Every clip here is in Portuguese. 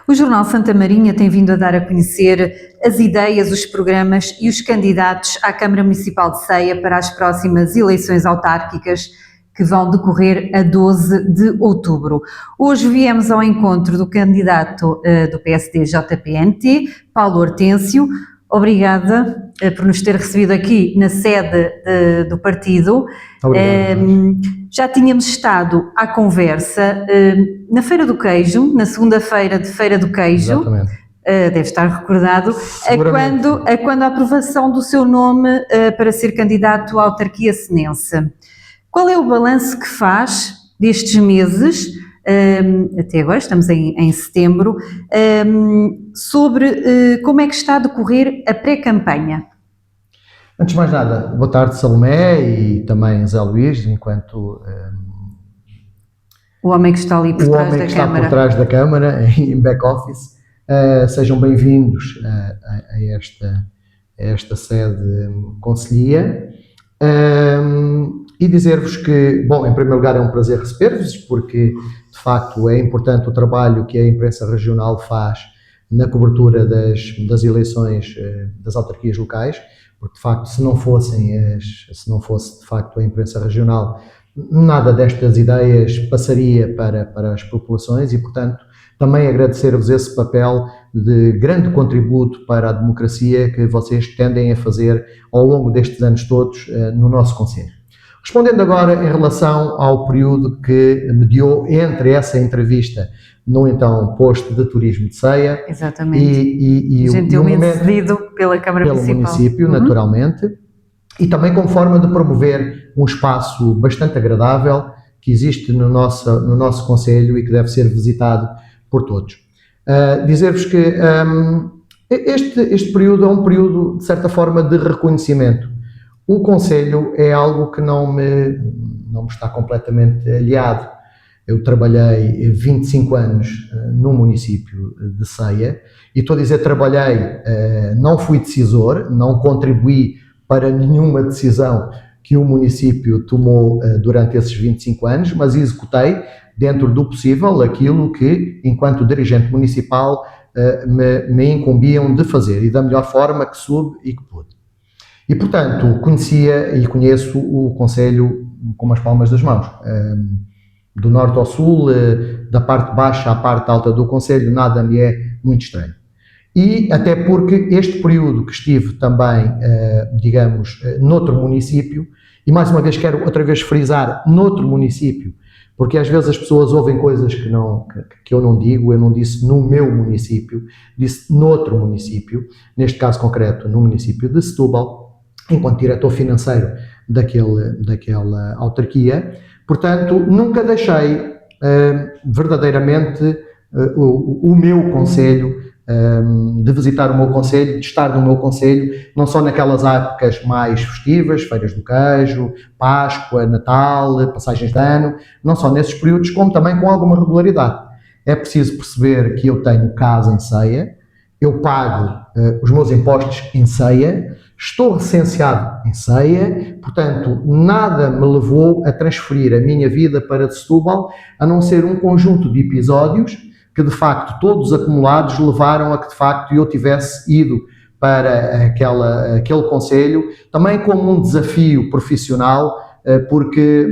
O Jornal Santa Marinha tem vindo a dar a conhecer as ideias, os programas e os candidatos à Câmara Municipal de Ceia para as próximas eleições autárquicas que vão decorrer a 12 de outubro. Hoje viemos ao encontro do candidato do PSD JPNT, Paulo Hortêncio. Obrigada por nos ter recebido aqui na sede do partido. Já tínhamos estado à conversa na Feira do Queijo, na segunda-feira de Feira do Queijo. Exatamente. Deve estar recordado, quando a aprovação do seu nome para ser candidato à autarquia senense. Qual é o balanço que faz destes meses, até agora, estamos em setembro, sobre como é que está a decorrer a pré-campanha? Antes de mais nada, boa tarde Salomé e também Zé Luís, enquanto o homem que está ali por trás da Câmara. O homem que está por trás da Câmara, em back-office. Sejam bem-vindos a esta sede concelhia. E dizer-vos que, bom, em primeiro lugar é um prazer receber-vos, porque de facto é importante o trabalho que a imprensa regional faz na cobertura das eleições das autarquias locais, porque de facto se não fosse de facto a imprensa regional, nada destas ideias passaria para as populações e, portanto, também agradecer-vos esse papel de grande contributo para a democracia que vocês tendem a fazer ao longo destes anos todos no nosso concelho. Respondendo agora em relação ao período que mediou entre essa entrevista no então posto de turismo de Ceia. Exatamente. E gentilmente cedido pela Câmara Municipal. Pelo município, naturalmente, e também como forma de promover um espaço bastante agradável que existe no nosso concelho e que deve ser visitado por todos. Dizer-vos que este período é um período, de certa forma, de reconhecimento. O concelho é algo que não me está completamente aliado. Eu trabalhei 25 anos no município de Ceia e estou a dizer trabalhei, não fui decisor, não contribuí para nenhuma decisão que o município tomou durante esses 25 anos, mas executei dentro do possível aquilo que, enquanto dirigente municipal, me incumbiam de fazer e da melhor forma que soube e que pude. E, portanto, conhecia e conheço o concelho como as palmas das mãos. Do norte ao sul, da parte baixa à parte alta do concelho, nada me é muito estranho. E até porque este período que estive também, digamos, noutro município, e mais uma vez quero outra vez frisar, noutro município, porque às vezes as pessoas ouvem coisas que eu não digo, eu não disse no meu município, disse noutro município, neste caso concreto no município de Setúbal, enquanto diretor financeiro daquela autarquia. Portanto, nunca deixei verdadeiramente o meu concelho, de visitar o meu concelho, de estar no meu concelho, não só naquelas épocas mais festivas, feiras do queijo, Páscoa, Natal, passagens de ano, não só nesses períodos, como também com alguma regularidade. É preciso perceber que eu tenho casa em Ceia, eu pago os meus impostos em Ceia, estou recenseado em Ceia, portanto, nada me levou a transferir a minha vida para Setúbal, a não ser um conjunto de episódios que, de facto, todos acumulados levaram a que, de facto, eu tivesse ido para aquele concelho, também como um desafio profissional, porque,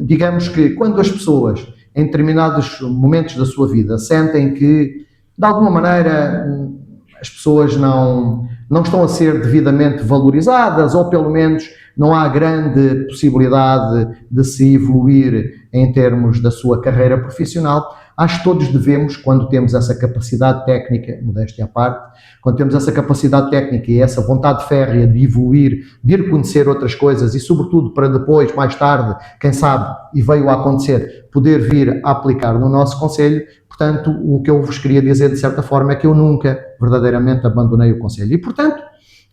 digamos que, quando as pessoas, em determinados momentos da sua vida, sentem que, de alguma maneira, as pessoas não estão a ser devidamente valorizadas, ou pelo menos não há grande possibilidade de se evoluir em termos da sua carreira profissional, acho que todos devemos, quando temos essa capacidade técnica, modéstia à parte, quando temos essa capacidade técnica e essa vontade férrea de evoluir, de ir conhecer outras coisas e, sobretudo, para depois, mais tarde, quem sabe, e veio a acontecer, poder vir a aplicar no nosso concelho. Portanto, o que eu vos queria dizer, de certa forma, é que eu nunca verdadeiramente abandonei o concelho. E, portanto,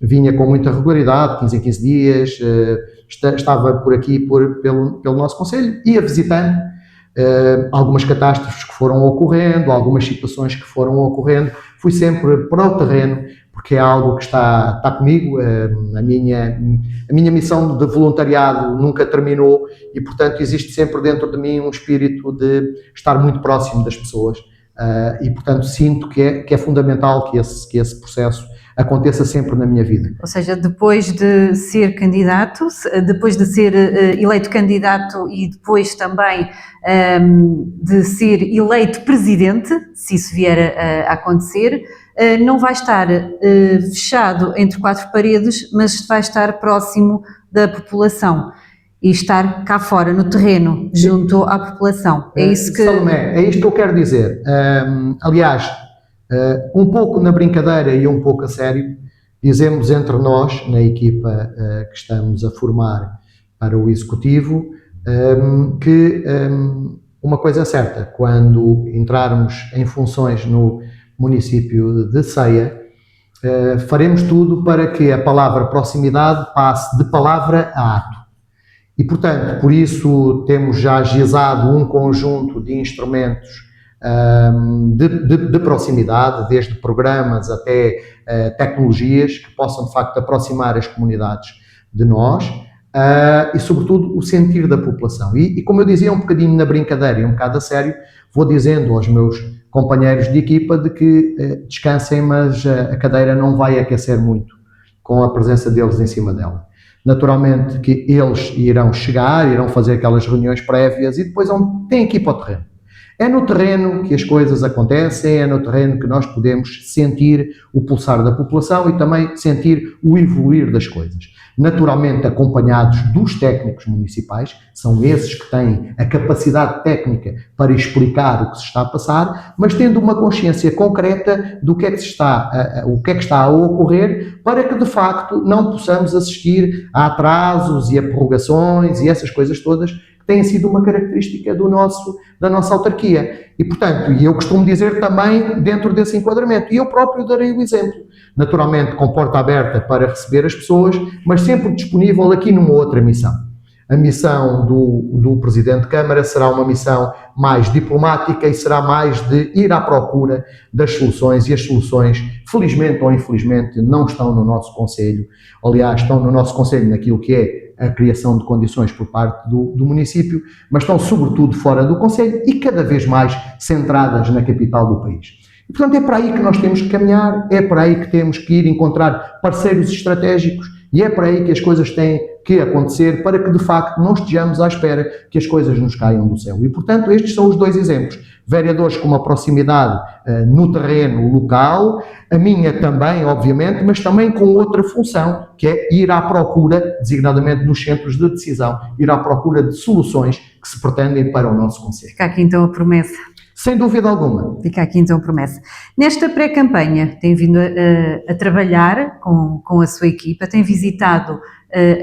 vinha com muita regularidade, 15 em 15 dias, estava por aqui pelo nosso concelho, ia visitando algumas catástrofes que foram ocorrendo, algumas situações que foram ocorrendo, fui sempre para o terreno, porque é algo que está comigo, a minha missão de voluntariado nunca terminou e, portanto, existe sempre dentro de mim um espírito de estar muito próximo das pessoas, e portanto sinto que é fundamental que esse processo aconteça sempre na minha vida. Ou seja, depois de ser candidato, depois de ser eleito candidato e depois também de ser eleito presidente, se isso vier a acontecer, não vai estar fechado entre quatro paredes, mas vai estar próximo da população e estar cá fora, no terreno, junto à população. É isso que... Salomé, é isto que eu quero dizer. Aliás, um pouco na brincadeira e um pouco a sério, dizemos entre nós, na equipa que estamos a formar para o Executivo, que uma coisa é certa, quando entrarmos em funções no município de Ceia, faremos tudo para que a palavra proximidade passe de palavra a ato. E, portanto, por isso temos já agilizado um conjunto de instrumentos de proximidade, desde programas até tecnologias que possam, de facto, aproximar as comunidades de nós e, sobretudo, o sentir da população. E como eu dizia um bocadinho na brincadeira e um bocado a sério, vou dizendo aos meus companheiros de equipa de que descansem, mas a cadeira não vai aquecer muito com a presença deles em cima dela. Naturalmente que eles irão chegar, irão fazer aquelas reuniões prévias e depois têm que ir para o terreno. É no terreno que as coisas acontecem, é no terreno que nós podemos sentir o pulsar da população e também sentir o evoluir das coisas. Naturalmente acompanhados dos técnicos municipais, são esses que têm a capacidade técnica para explicar o que se está a passar, mas tendo uma consciência concreta do que é que está a ocorrer, para que de facto não possamos assistir a atrasos e a prorrogações e essas coisas todas que têm sido uma característica da nossa autarquia. E, portanto, eu costumo dizer também dentro desse enquadramento, e eu próprio darei o exemplo, naturalmente com porta aberta para receber as pessoas, mas sempre disponível aqui numa outra missão. A missão do Presidente de Câmara será uma missão mais diplomática e será mais de ir à procura das soluções, e as soluções, felizmente ou infelizmente, não estão no nosso Conselho. Aliás, estão no nosso Conselho naquilo que é a criação de condições por parte do município, mas estão sobretudo fora do Conselho e cada vez mais centradas na capital do país. E, portanto, é para aí que nós temos que caminhar, é para aí que temos que ir encontrar parceiros estratégicos e é para aí que as coisas têm que acontecer para que, de facto, não estejamos à espera que as coisas nos caiam do céu. E, portanto, estes são os dois exemplos. Vereadores com uma proximidade no terreno local, a minha também, obviamente, mas também com outra função, que é ir à procura, designadamente nos centros de decisão, ir à procura de soluções que se pretendem para o nosso concelho. Fica aqui então a promessa. Sem dúvida alguma. Fica aqui então a promessa. Nesta pré-campanha, tem vindo a trabalhar com a sua equipa, tem visitado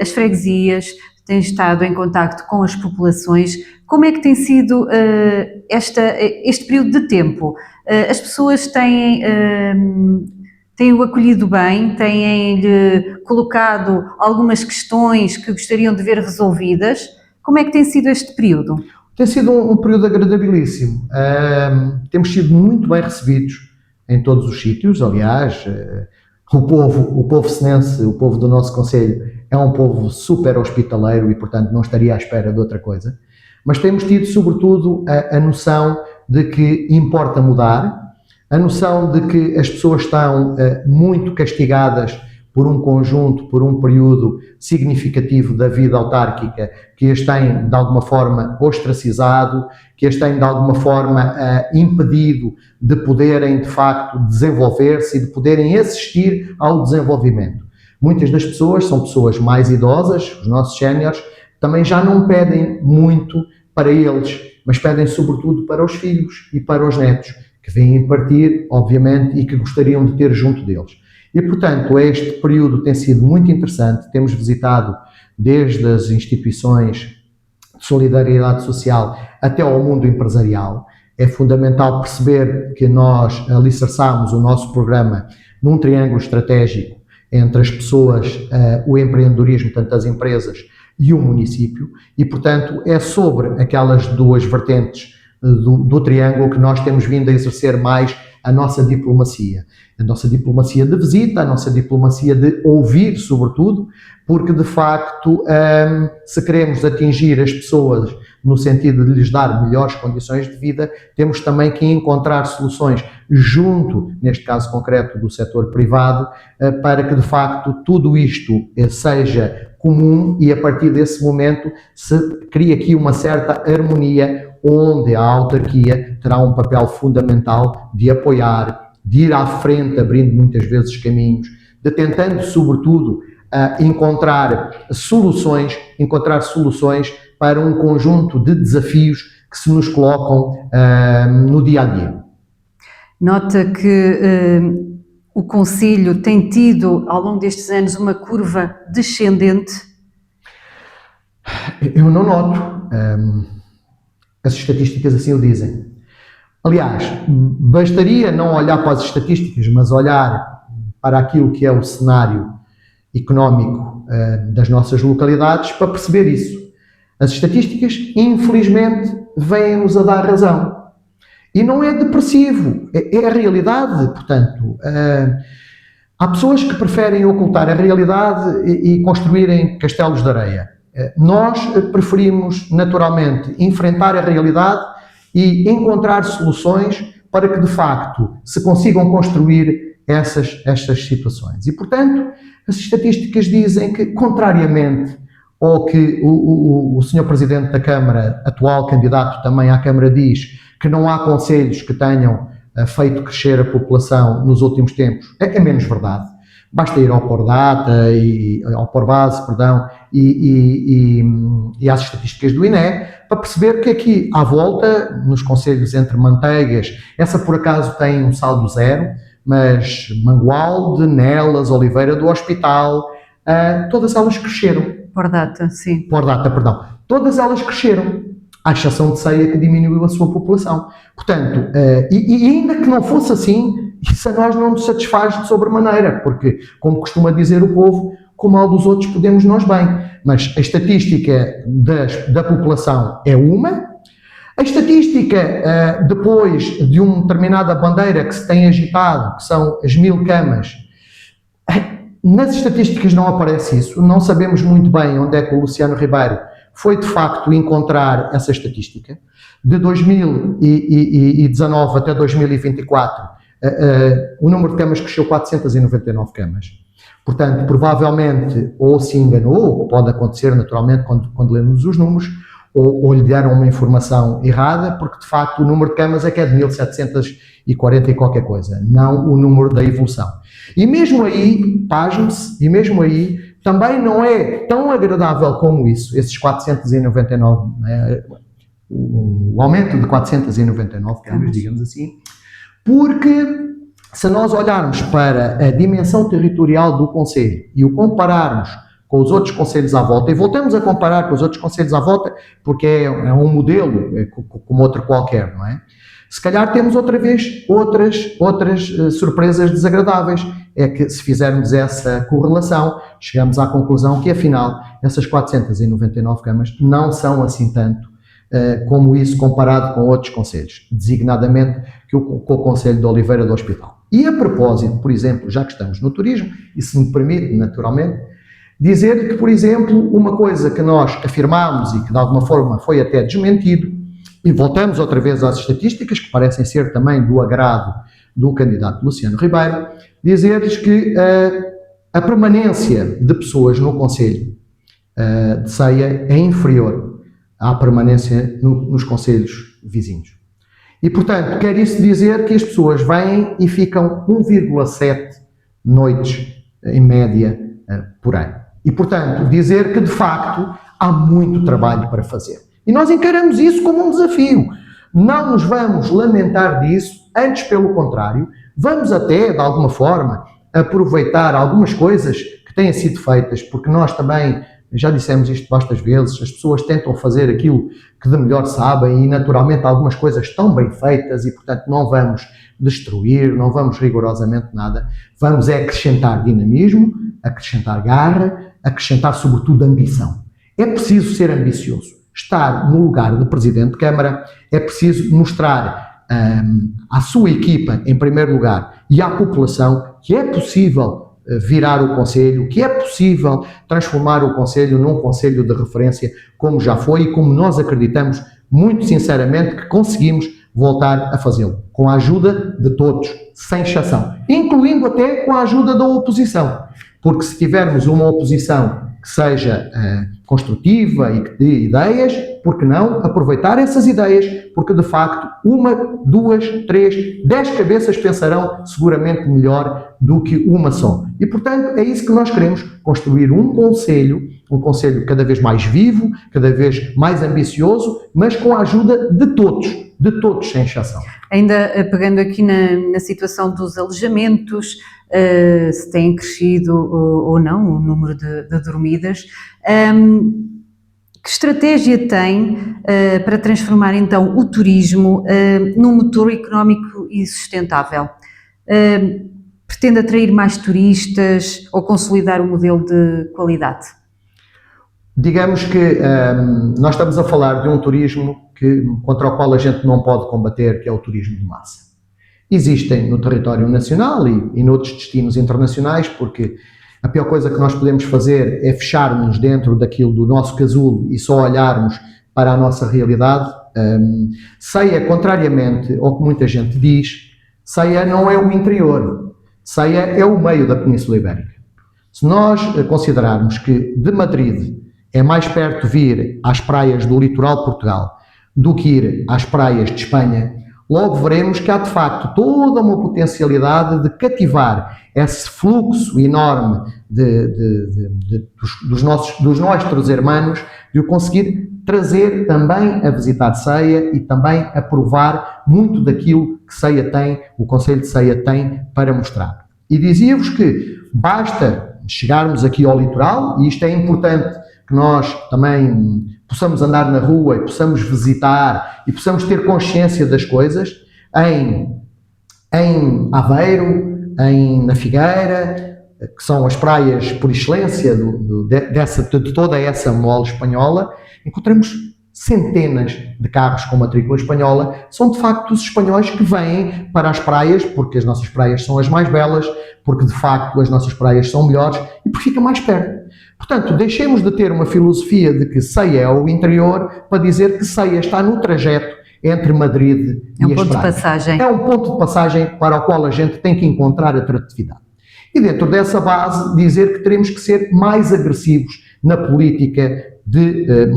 as freguesias, tem estado em contacto com as populações. Como é que tem sido este período de tempo? As pessoas têm-o acolhido bem, têm-lhe colocado algumas questões que gostariam de ver resolvidas. Como é que tem sido este período? Tem sido um período agradabilíssimo. Temos sido muito bem recebidos em todos os sítios. Aliás, o povo senense, o povo do nosso concelho, é um povo super hospitaleiro e, portanto, não estaria à espera de outra coisa. Mas temos tido, sobretudo, a noção de que importa mudar, a noção de que as pessoas estão muito castigadas por um conjunto, por um período significativo da vida autárquica, que as tem de alguma forma ostracizado, que as tem de alguma forma impedido de poderem de facto desenvolver-se e de poderem assistir ao desenvolvimento. Muitas das pessoas são pessoas mais idosas, os nossos séniores, também já não pedem muito para eles, mas pedem sobretudo para os filhos e para os netos, que vêm partir, obviamente, e que gostariam de ter junto deles. E, portanto, este período tem sido muito interessante. Temos visitado desde as instituições de solidariedade social até ao mundo empresarial. É fundamental perceber que nós alicerçamos o nosso programa num triângulo estratégico entre as pessoas, o empreendedorismo, tanto as empresas e o município, e, portanto, é sobre aquelas duas vertentes do triângulo que nós temos vindo a exercer mais a nossa diplomacia. A nossa diplomacia de visita, a nossa diplomacia de ouvir, sobretudo, porque de facto, se queremos atingir as pessoas no sentido de lhes dar melhores condições de vida, temos também que encontrar soluções junto, neste caso concreto, do setor privado, para que de facto tudo isto seja comum e a partir desse momento se cria aqui uma certa harmonia onde a autarquia terá um papel fundamental de apoiar, de ir à frente, abrindo muitas vezes caminhos, de tentando sobretudo encontrar soluções para um conjunto de desafios que se nos colocam no dia a dia. Nota que o Conselho tem tido, ao longo destes anos, uma curva descendente? Eu não noto. As estatísticas assim o dizem. Aliás, bastaria não olhar para as estatísticas, mas olhar para aquilo que é o cenário económico das nossas localidades para perceber isso. As estatísticas, infelizmente, vêm-nos a dar razão. E não é depressivo, é a realidade. Portanto, há pessoas que preferem ocultar a realidade e construírem castelos de areia. Nós preferimos, naturalmente, enfrentar a realidade e encontrar soluções para que, de facto, se consigam construir estas situações. E, portanto, as estatísticas dizem que, contrariamente ao que o Sr. Presidente da Câmara, atual candidato também à Câmara, diz, que não há concelhos que tenham feito crescer a população nos últimos tempos, é menos verdade. Basta ir ao Pordata e ao Porbase, perdão, e às estatísticas do INE para perceber que aqui à volta, nos concelhos entre Manteigas, essa por acaso tem um saldo zero, mas Mangualde, Nelas, Oliveira do Hospital, todas elas cresceram. Pordata, sim. Pordata, perdão. Todas elas cresceram, à exceção de Ceia, que diminuiu a sua população. Portanto, e ainda que não fosse assim, isso a nós não nos satisfaz de sobremaneira, porque, como costuma dizer o povo, com o mal dos outros podemos nós bem. Mas a estatística da população é uma. A estatística, depois de uma determinada bandeira que se tem agitado, que são as 1000 camas, nas estatísticas não aparece isso. Não sabemos muito bem onde é que o Luciano Ribeiro foi, de facto, encontrar essa estatística. De 2019 até 2024, o número de camas cresceu 499 camas. Portanto, provavelmente, ou se enganou, pode acontecer naturalmente quando lemos os números, ou lhe deram uma informação errada, porque de facto o número de camas é que é de 1740 e qualquer coisa, não o número da evolução. E mesmo aí, pasme-se, e mesmo aí, também não é tão agradável como isso, esses 499, o aumento de 499 camas, digamos assim, porque se nós olharmos para a dimensão territorial do concelho e o compararmos com os outros concelhos à volta, e voltamos a comparar com os outros concelhos à volta, porque é um modelo como outro qualquer, não é? Se calhar temos outra vez outras surpresas desagradáveis. É que se fizermos essa correlação, chegamos à conclusão que afinal essas 499 camas não são assim tanto como isso comparado com outros concelhos, designadamente com o concelho de Oliveira do Hospital. E a propósito, por exemplo, já que estamos no turismo, e se me permite naturalmente, dizer que, por exemplo, uma coisa que nós afirmámos e que de alguma forma foi até desmentido, e voltamos outra vez às estatísticas, que parecem ser também do agrado do candidato Luciano Ribeiro, dizer-lhes que a permanência de pessoas no concelho de Ceia é inferior à permanência nos concelhos vizinhos. E, portanto, quer isso dizer que as pessoas vêm e ficam 1,7 noites, em média, por ano. E, portanto, dizer que, de facto, há muito trabalho para fazer. E nós encaramos isso como um desafio. Não nos vamos lamentar disso, antes pelo contrário, vamos até, de alguma forma, aproveitar algumas coisas que têm sido feitas, porque nós também, já dissemos isto bastas vezes, as pessoas tentam fazer aquilo que de melhor sabem e, naturalmente, algumas coisas estão bem feitas e, portanto, não vamos destruir, não vamos rigorosamente nada, vamos acrescentar dinamismo, acrescentar garra, acrescentar, sobretudo, ambição. É preciso ser ambicioso. Estar no lugar de Presidente de Câmara é preciso mostrar à sua equipa, em primeiro lugar, e à população, que é possível virar o Conselho, que é possível transformar o Conselho num Conselho de referência, como já foi e como nós acreditamos, muito sinceramente, que conseguimos voltar a fazê-lo, com a ajuda de todos, sem exceção, incluindo até com a ajuda da oposição, porque se tivermos uma oposição que seja construtiva e que dê ideias, por que não aproveitar essas ideias? Porque de facto, 1, 2, 3, 10 cabeças pensarão seguramente melhor do que uma só. E portanto é isso que nós queremos, construir um conselho cada vez mais vivo, cada vez mais ambicioso, mas com a ajuda de todos sem exceção. Ainda pegando aqui na situação dos alojamentos, se tem crescido ou não o número de dormidas, que estratégia tem para transformar então o turismo num motor económico e sustentável? Pretende atrair mais turistas ou consolidar o modelo de qualidade? Digamos que nós estamos a falar de um turismo contra o qual a gente não pode combater, que é o turismo de massa. Existem no território nacional e noutros destinos internacionais, porque a pior coisa que nós podemos fazer é fecharmos dentro daquilo do nosso casulo e só olharmos para a nossa realidade. Ceia, contrariamente ao que muita gente diz, Ceia não é o interior, Ceia é o meio da Península Ibérica. Se nós considerarmos que de Madrid é mais perto vir às praias do litoral de Portugal do que ir às praias de Espanha, logo veremos que há de facto toda uma potencialidade de cativar esse fluxo enorme dos nossos hermanos, de o conseguir trazer também a visitar Ceia e também a provar muito daquilo que Ceia tem, o Concelho de Ceia tem para mostrar. E dizia-vos que basta chegarmos aqui ao litoral, e isto é importante que nós também possamos andar na rua e possamos visitar e possamos ter consciência das coisas, em Aveiro, na Figueira, que são as praias por excelência de toda essa mole espanhola, encontramos centenas de carros com matrícula espanhola. São de facto os espanhóis que vêm para as praias, porque as nossas praias são as mais belas, porque de facto as nossas praias são melhores e porque fica mais perto. Portanto, deixemos de ter uma filosofia de que Ceia é o interior para dizer que Ceia está no trajeto entre Madrid e as praias. É um ponto de passagem. É um ponto de passagem para o qual a gente tem que encontrar atratividade. E dentro dessa base, dizer que teremos que ser mais agressivos na política de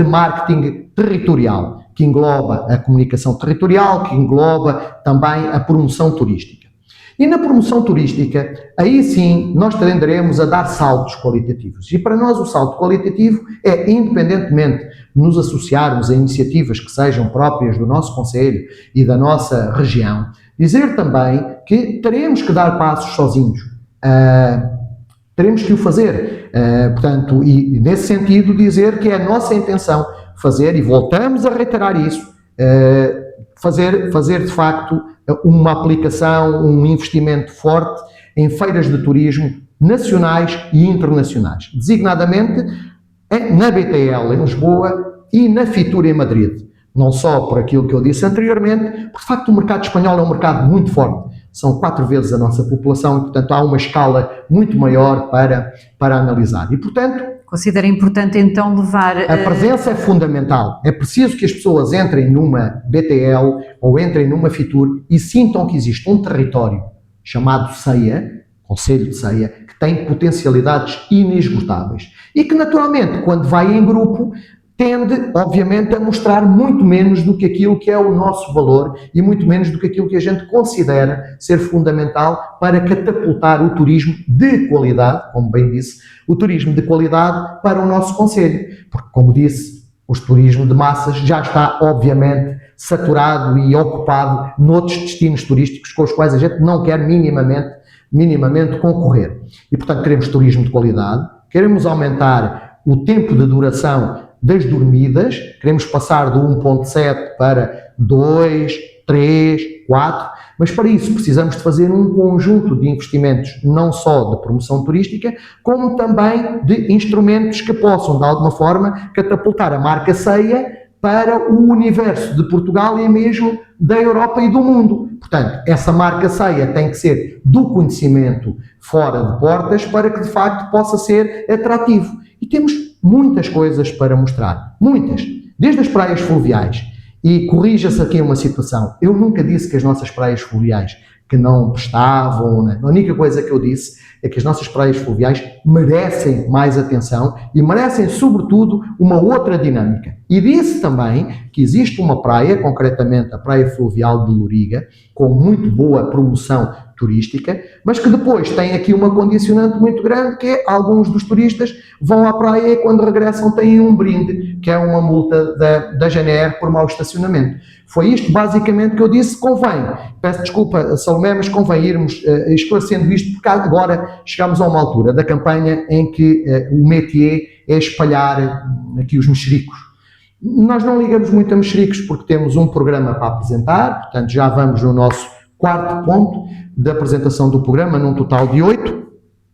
marketing territorial, que engloba a comunicação territorial, que engloba também a promoção turística. E na promoção turística, aí sim, nós tenderemos a dar saltos qualitativos. E para nós o salto qualitativo é, independentemente de nos associarmos a iniciativas que sejam próprias do nosso concelho e da nossa região, dizer também que teremos que dar passos sozinhos. Teremos que o fazer. Portanto, e nesse sentido dizer que é a nossa intenção fazer, e voltamos a reiterar isso, fazer de facto uma aplicação, um investimento forte em feiras de turismo nacionais e internacionais, designadamente na BTL em Lisboa e na Fitur em Madrid. Não só por aquilo que eu disse anteriormente, porque de facto o mercado espanhol é um mercado muito forte. São 4 vezes a nossa população e, portanto, há uma escala muito maior para analisar. E, portanto, considera importante então levar... A presença é fundamental. É preciso que as pessoas entrem numa BTL ou entrem numa Fitur e sintam que existe um território chamado Ceia, Concelho de Ceia, que tem potencialidades inesgotáveis. E que, naturalmente, quando vai em grupo, tende, obviamente, a mostrar muito menos do que aquilo que é o nosso valor e muito menos do que aquilo que a gente considera ser fundamental para catapultar o turismo de qualidade, como bem disse, o turismo de qualidade para o nosso concelho. Porque, como disse, o turismo de massas já está, obviamente, saturado e ocupado noutros destinos turísticos com os quais a gente não quer minimamente concorrer. E, portanto, queremos turismo de qualidade, queremos aumentar o tempo de duração das dormidas, queremos passar do 1.7 para 2, 3, 4, mas para isso precisamos de fazer um conjunto de investimentos, não só de promoção turística, como também de instrumentos que possam, de alguma forma, catapultar a marca Ceia para o universo de Portugal e mesmo da Europa e do mundo. Portanto, essa marca ceia tem que ser do conhecimento fora de portas para que de facto possa ser atrativo. E temos muitas coisas para mostrar, muitas, desde as praias fluviais. E corrija-se aqui uma situação, eu nunca disse que as nossas praias fluviais que não prestavam, né? A única coisa que eu disse é que as nossas praias fluviais merecem mais atenção e merecem, sobretudo, uma outra dinâmica. E disse também que existe uma praia, concretamente a Praia Fluvial de Loriga, com muito boa promoção turística, mas que depois tem aqui uma condicionante muito grande, que é alguns dos turistas vão à praia e quando regressam têm um brinde, que é uma multa da GNR por mau estacionamento. Foi isto basicamente que eu disse, convém, peço desculpa Salomé, mas convém irmos esclarecendo isto, porque agora chegamos a uma altura da campanha em que o métier é espalhar aqui os mexericos. Nós não ligamos muito a mexericos porque temos um programa para apresentar, portanto já vamos no nosso quarto ponto da apresentação do programa, num total de 8,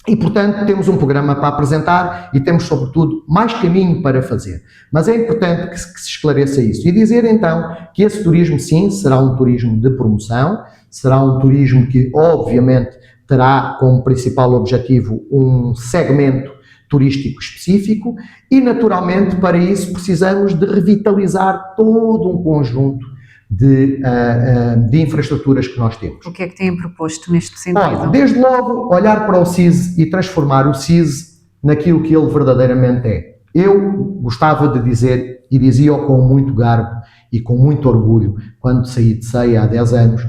e portanto temos um programa para apresentar e temos sobretudo mais caminho para fazer. Mas é importante que se esclareça isso e dizer então que esse turismo sim será um turismo de promoção, será um turismo que obviamente terá como principal objetivo um segmento turístico específico e naturalmente para isso precisamos de revitalizar todo um conjunto de infraestruturas que nós temos. O que é que têm proposto neste sentido? Olha, desde logo, olhar para o SIS e transformar o SIS naquilo que ele verdadeiramente é. Eu gostava de dizer, e dizia-o com muito garbo e com muito orgulho, quando saí de Ceia há 10 anos,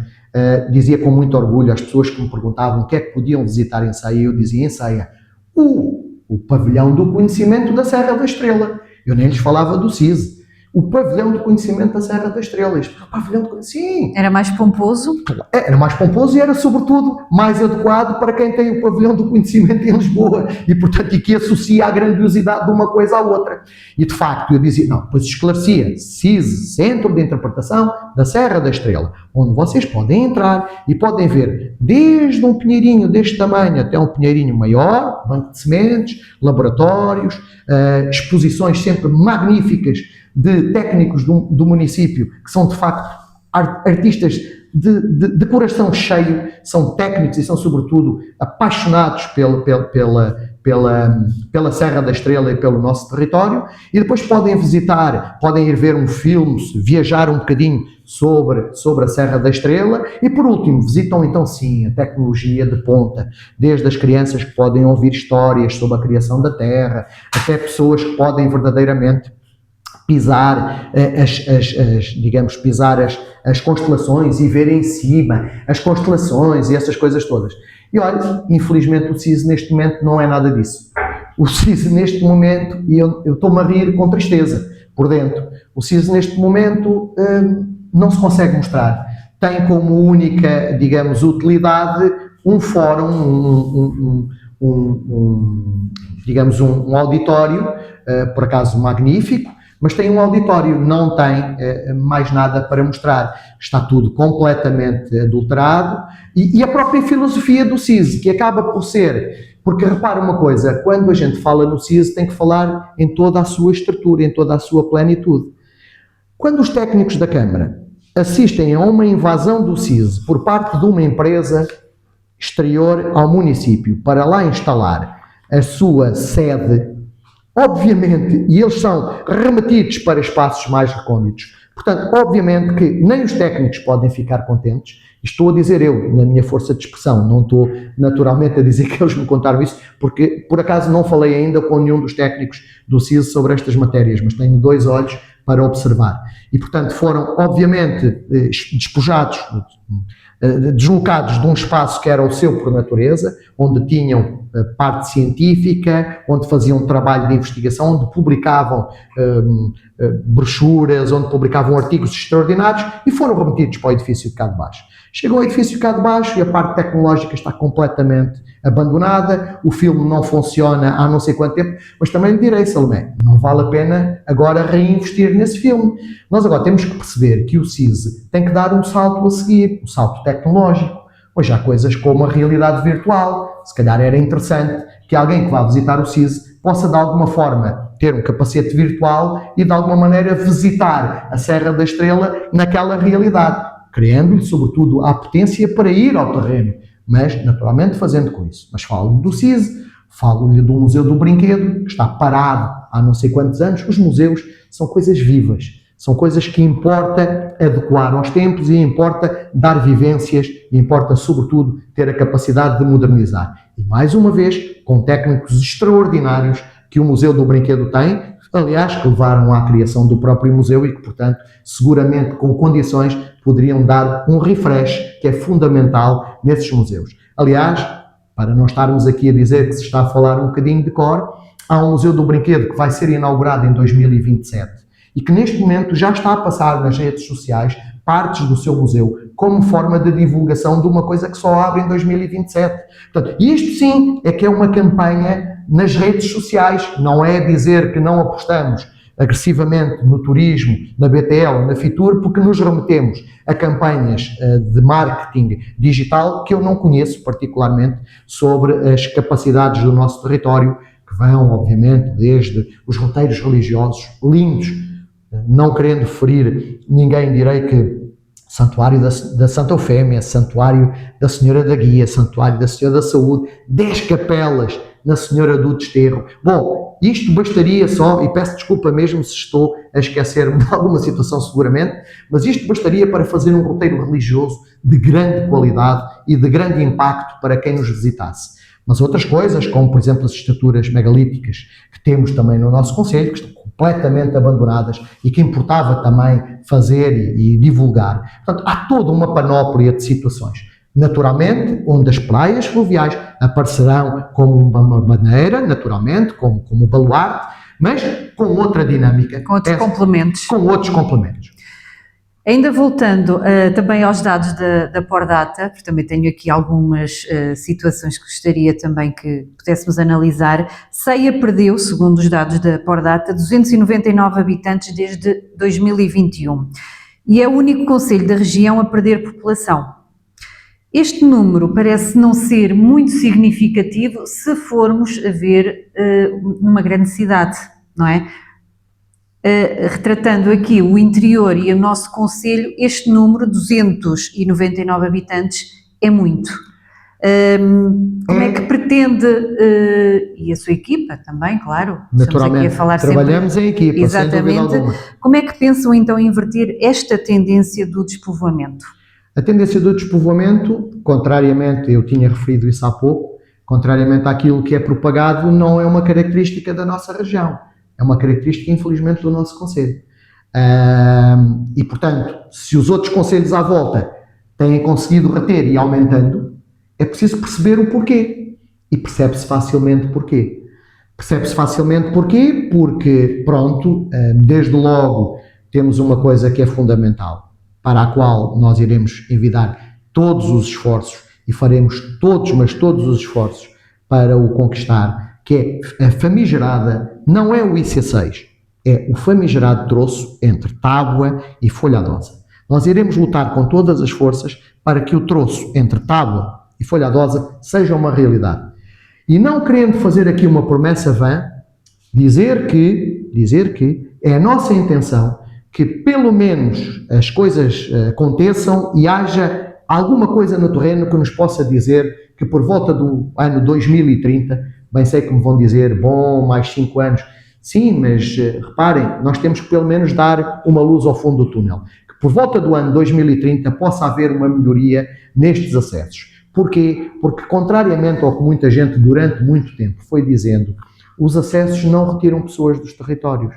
dizia com muito orgulho às pessoas que me perguntavam o que é que podiam visitar em Ceia, eu dizia em Ceia, o pavilhão do conhecimento da Serra da Estrela. Eu nem lhes falava do SIS. O pavilhão do conhecimento da Serra da Estrela. O pavilhão do sim. Era mais pomposo? Era mais pomposo e era, sobretudo, mais adequado para quem tem o pavilhão do conhecimento em Lisboa e, portanto, e que associa a grandiosidade de uma coisa à outra. E, de facto, eu dizia, não, depois esclarecia, CIS, Centro de Interpretação da Serra da Estrela, onde vocês podem entrar e podem ver desde um pinheirinho deste tamanho até um pinheirinho maior, banco de sementes, laboratórios, exposições sempre magníficas de técnicos do município, que são de facto artistas de coração cheio, são técnicos e são sobretudo apaixonados pela Serra da Estrela e pelo nosso território, e depois podem visitar, podem ir ver um filme, viajar um bocadinho sobre a Serra da Estrela, e por último visitam então sim a tecnologia de ponta, desde as crianças que podem ouvir histórias sobre a criação da Terra, até pessoas que podem verdadeiramente pisar as constelações e ver em cima as constelações e essas coisas todas. E olha, infelizmente o CIS neste momento não é nada disso. O CIS neste momento, e eu estou-me a rir com tristeza por dentro, o CIS neste momento não se consegue mostrar. Tem como única, digamos, utilidade um fórum, um auditório, por acaso magnífico, mas tem um auditório, não tem mais nada para mostrar. Está tudo completamente adulterado e a própria filosofia do CIS, que acaba por ser, porque repara uma coisa, quando a gente fala no CIS tem que falar em toda a sua estrutura, em toda a sua plenitude. Quando os técnicos da Câmara assistem a uma invasão do CIS por parte de uma empresa exterior ao município para lá instalar a sua sede, obviamente, e eles são remetidos para espaços mais recônditos, portanto, obviamente que nem os técnicos podem ficar contentes, estou a dizer eu, na minha força de expressão, não estou naturalmente a dizer que eles me contaram isso, porque por acaso não falei ainda com nenhum dos técnicos do CIS sobre estas matérias, mas tenho 2 olhos para observar. E, portanto, foram, obviamente, despojados, deslocados de um espaço que era o seu por natureza, onde tinham parte científica, onde faziam trabalho de investigação, onde publicavam brochuras, onde publicavam artigos extraordinários e foram remetidos para o edifício de cá de baixo. Chegam ao edifício de cá de baixo e a parte tecnológica está completamente abandonada, o filme não funciona há não sei quanto tempo, mas também lhe direi, Salomé, não vale a pena agora reinvestir nesse filme. Nós agora temos que perceber que o CIS tem que dar um salto a seguir, um salto tecnológico. Hoje há coisas como a realidade virtual, se calhar era interessante que alguém que vá visitar o CIS possa de alguma forma ter um capacete virtual e de alguma maneira visitar a Serra da Estrela naquela realidade, criando-lhe sobretudo a potência para ir ao terreno, mas naturalmente fazendo com isso. Mas falo do CISE, falo-lhe do Museu do Brinquedo, que está parado há não sei quantos anos. Os museus são coisas vivas, são coisas que importa adequar aos tempos e importa dar vivências e importa sobretudo ter a capacidade de modernizar. E mais uma vez, com técnicos extraordinários que o Museu do Brinquedo tem, aliás, que levaram à criação do próprio museu e que, portanto, seguramente com condições poderiam dar um refresh que é fundamental nesses museus. Aliás, para não estarmos aqui a dizer que se está a falar um bocadinho de cor, há um Museu do Brinquedo que vai ser inaugurado em 2027 e que neste momento já está a passar nas redes sociais partes do seu museu como forma de divulgação de uma coisa que só abre em 2027. Portanto, isto sim é que é uma campanha nas redes sociais, não é dizer que não apostamos agressivamente no turismo, na BTL, na Fitur, porque nos remetemos a campanhas de marketing digital que eu não conheço particularmente sobre as capacidades do nosso território, que vão, obviamente, desde os roteiros religiosos lindos, não querendo ferir ninguém, direi que Santuário da Santa Eufémia, Santuário da Senhora da Guia, Santuário da Senhora da Saúde, 10 capelas na Senhora do Desterro. Bom, isto bastaria só, e peço desculpa mesmo se estou a esquecer-me de alguma situação seguramente, mas isto bastaria para fazer um roteiro religioso de grande qualidade e de grande impacto para quem nos visitasse. Mas outras coisas, como por exemplo as estaturas megalíticas que temos também no nosso concelho, que estão completamente abandonadas e que importava também fazer e divulgar. Portanto, há toda uma panóplia de situações. Naturalmente, onde as praias fluviais aparecerão como uma maneira, naturalmente, como baluarte, mas com outra dinâmica. Com outros complementos. Com outros complementos. Ainda voltando também aos dados da Pordata, porque também tenho aqui algumas situações que gostaria também que pudéssemos analisar. Ceia perdeu, segundo os dados da Pordata, 299 habitantes desde 2021 e é o único concelho da região a perder população. Este número parece não ser muito significativo se formos a ver numa grande cidade, não é? Retratando aqui o interior e o nosso concelho, este número, 299 habitantes, é muito. Como é que pretende, e a sua equipa também, claro, naturalmente, aqui a falar trabalhamos sempre, em equipa, exatamente, sem dúvida alguma. Como é que pensam então inverter esta tendência do despovoamento? A tendência do despovoamento, contrariamente, eu tinha referido isso há pouco, contrariamente àquilo que é propagado, não é uma característica da nossa região. É uma característica, infelizmente, do nosso concelho. E, portanto, se os outros concelhos à volta têm conseguido reter e aumentando, é preciso perceber o porquê. E percebe-se facilmente porquê. Percebe-se facilmente porquê, porque, pronto, desde logo temos uma coisa que é fundamental, para a qual nós iremos envidar todos os esforços e faremos todos, mas todos os esforços para o conquistar, que é a famigerada, não é o IC6, é o famigerado troço entre Tábua e Folhadosa. Nós iremos lutar com todas as forças para que o troço entre Tábua e Folhadosa seja uma realidade. E não querendo fazer aqui uma promessa vã, dizer que é a nossa intenção que pelo menos as coisas aconteçam e haja alguma coisa no terreno que nos possa dizer que por volta do ano 2030, bem sei que me vão dizer, bom, mais 5 anos, sim, mas reparem, nós temos que pelo menos dar uma luz ao fundo do túnel, que por volta do ano 2030 possa haver uma melhoria nestes acessos. Porquê? Porque contrariamente ao que muita gente durante muito tempo foi dizendo, os acessos não retiram pessoas dos territórios.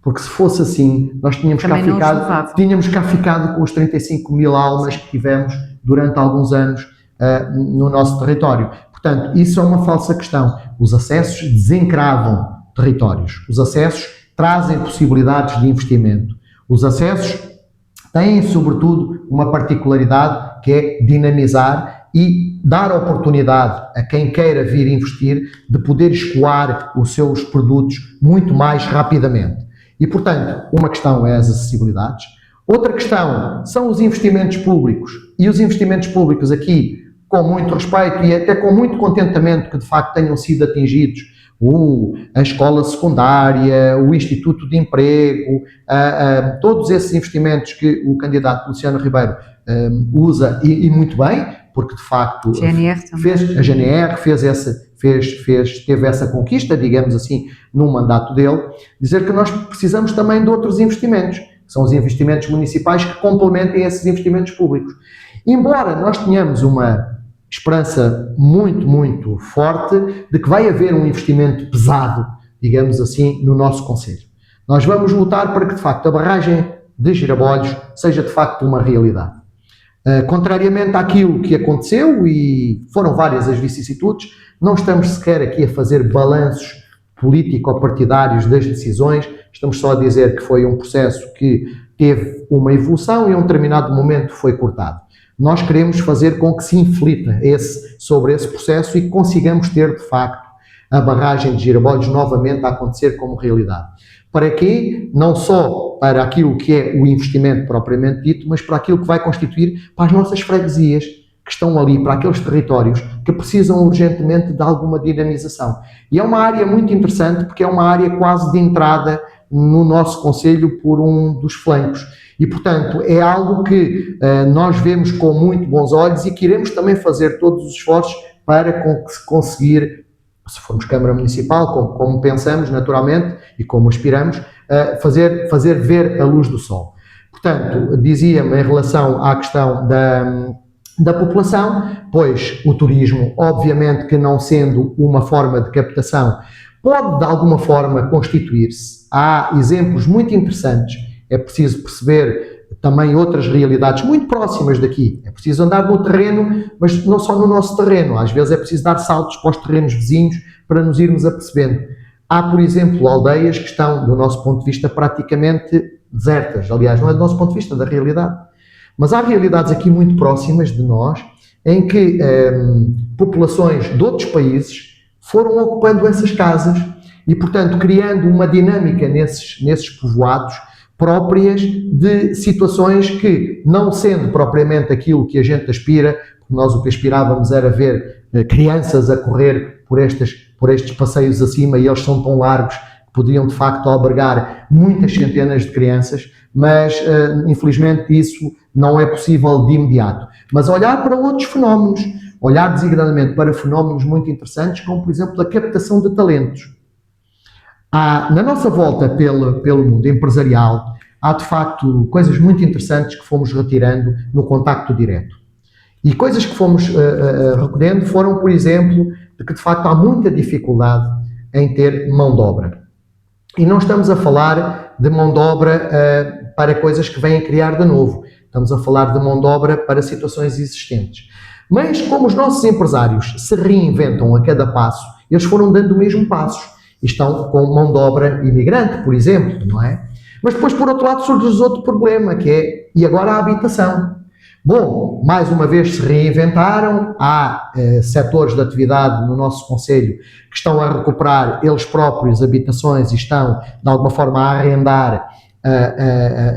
Porque se fosse assim, nós tínhamos cá ficado com os 35 mil almas que tivemos durante alguns anos no nosso território. Portanto, isso é uma falsa questão. Os acessos desencravam territórios. Os acessos trazem possibilidades de investimento. Os acessos têm, sobretudo, uma particularidade que é dinamizar e dar oportunidade a quem queira vir investir de poder escoar os seus produtos muito mais rapidamente. E, portanto, uma questão é as acessibilidades, outra questão são os investimentos públicos. E os investimentos públicos aqui, com muito respeito e até com muito contentamento que de facto tenham sido atingidos a escola secundária, o Instituto de Emprego, todos esses investimentos que o candidato Luciano Ribeiro usa e muito bem, porque de facto a GNR teve essa conquista, digamos assim, no mandato dele, dizer que nós precisamos também de outros investimentos, que são os investimentos municipais que complementem esses investimentos públicos. Embora nós tenhamos uma esperança muito, muito forte de que vai haver um investimento pesado, digamos assim, no nosso concelho. Nós vamos lutar para que, de facto, a barragem de Girabolhos seja, de facto, uma realidade. Contrariamente àquilo que aconteceu, e foram várias as vicissitudes, não estamos sequer aqui a fazer balanços político-partidários das decisões, estamos só a dizer que foi um processo que teve uma evolução e a um determinado momento foi cortado. Nós queremos fazer com que se inflita sobre esse processo e que consigamos ter, de facto, a barragem de Girabolhos novamente a acontecer como realidade. Para quê? Não só para aquilo que é o investimento propriamente dito, mas para aquilo que vai constituir para as nossas freguesias que estão ali, para aqueles territórios que precisam urgentemente de alguma dinamização. E é uma área muito interessante porque é uma área quase de entrada no nosso concelho por um dos flancos. E, portanto, é algo que nós vemos com muito bons olhos e queremos também fazer todos os esforços para conseguir, se formos Câmara Municipal, como pensamos naturalmente e como aspiramos, fazer ver a luz do sol. Portanto, dizia-me em relação à questão da população, pois o turismo, obviamente que não sendo uma forma de captação, pode de alguma forma constituir-se. Há exemplos muito interessantes, é preciso perceber também outras realidades muito próximas daqui. É preciso andar no terreno, mas não só no nosso terreno. Às vezes é preciso dar saltos para os terrenos vizinhos para nos irmos apercebendo. Há, por exemplo, aldeias que estão, do nosso ponto de vista, praticamente desertas. Aliás, não é do nosso ponto de vista, da realidade. Mas há realidades aqui muito próximas de nós, em que populações de outros países foram ocupando essas casas e, portanto, criando uma dinâmica nesses povoados próprias de situações que, não sendo propriamente aquilo que a gente aspira, porque nós o que aspirávamos era ver crianças a correr por estes passeios acima, e eles são tão largos que podiam de facto albergar muitas centenas de crianças, mas infelizmente isso não é possível de imediato. Mas olhar para outros fenómenos, olhar designadamente para fenómenos muito interessantes, como por exemplo a captação de talentos. Na nossa volta pelo mundo empresarial, há de facto coisas muito interessantes que fomos retirando no contacto direto. E coisas que fomos recolhendo foram, por exemplo, de que de facto há muita dificuldade em ter mão de obra. E não estamos a falar de mão de obra para coisas que vêm criar de novo. Estamos a falar de mão de obra para situações existentes. Mas como os nossos empresários se reinventam a cada passo, eles foram dando o mesmo passo. Estão com mão de obra imigrante, por exemplo, não é? Mas depois, por outro lado, surge outro problema, que é, e agora a habitação? Bom, mais uma vez se reinventaram, há setores de atividade no nosso concelho que estão a recuperar eles próprios habitações e estão, de alguma forma, a arrendar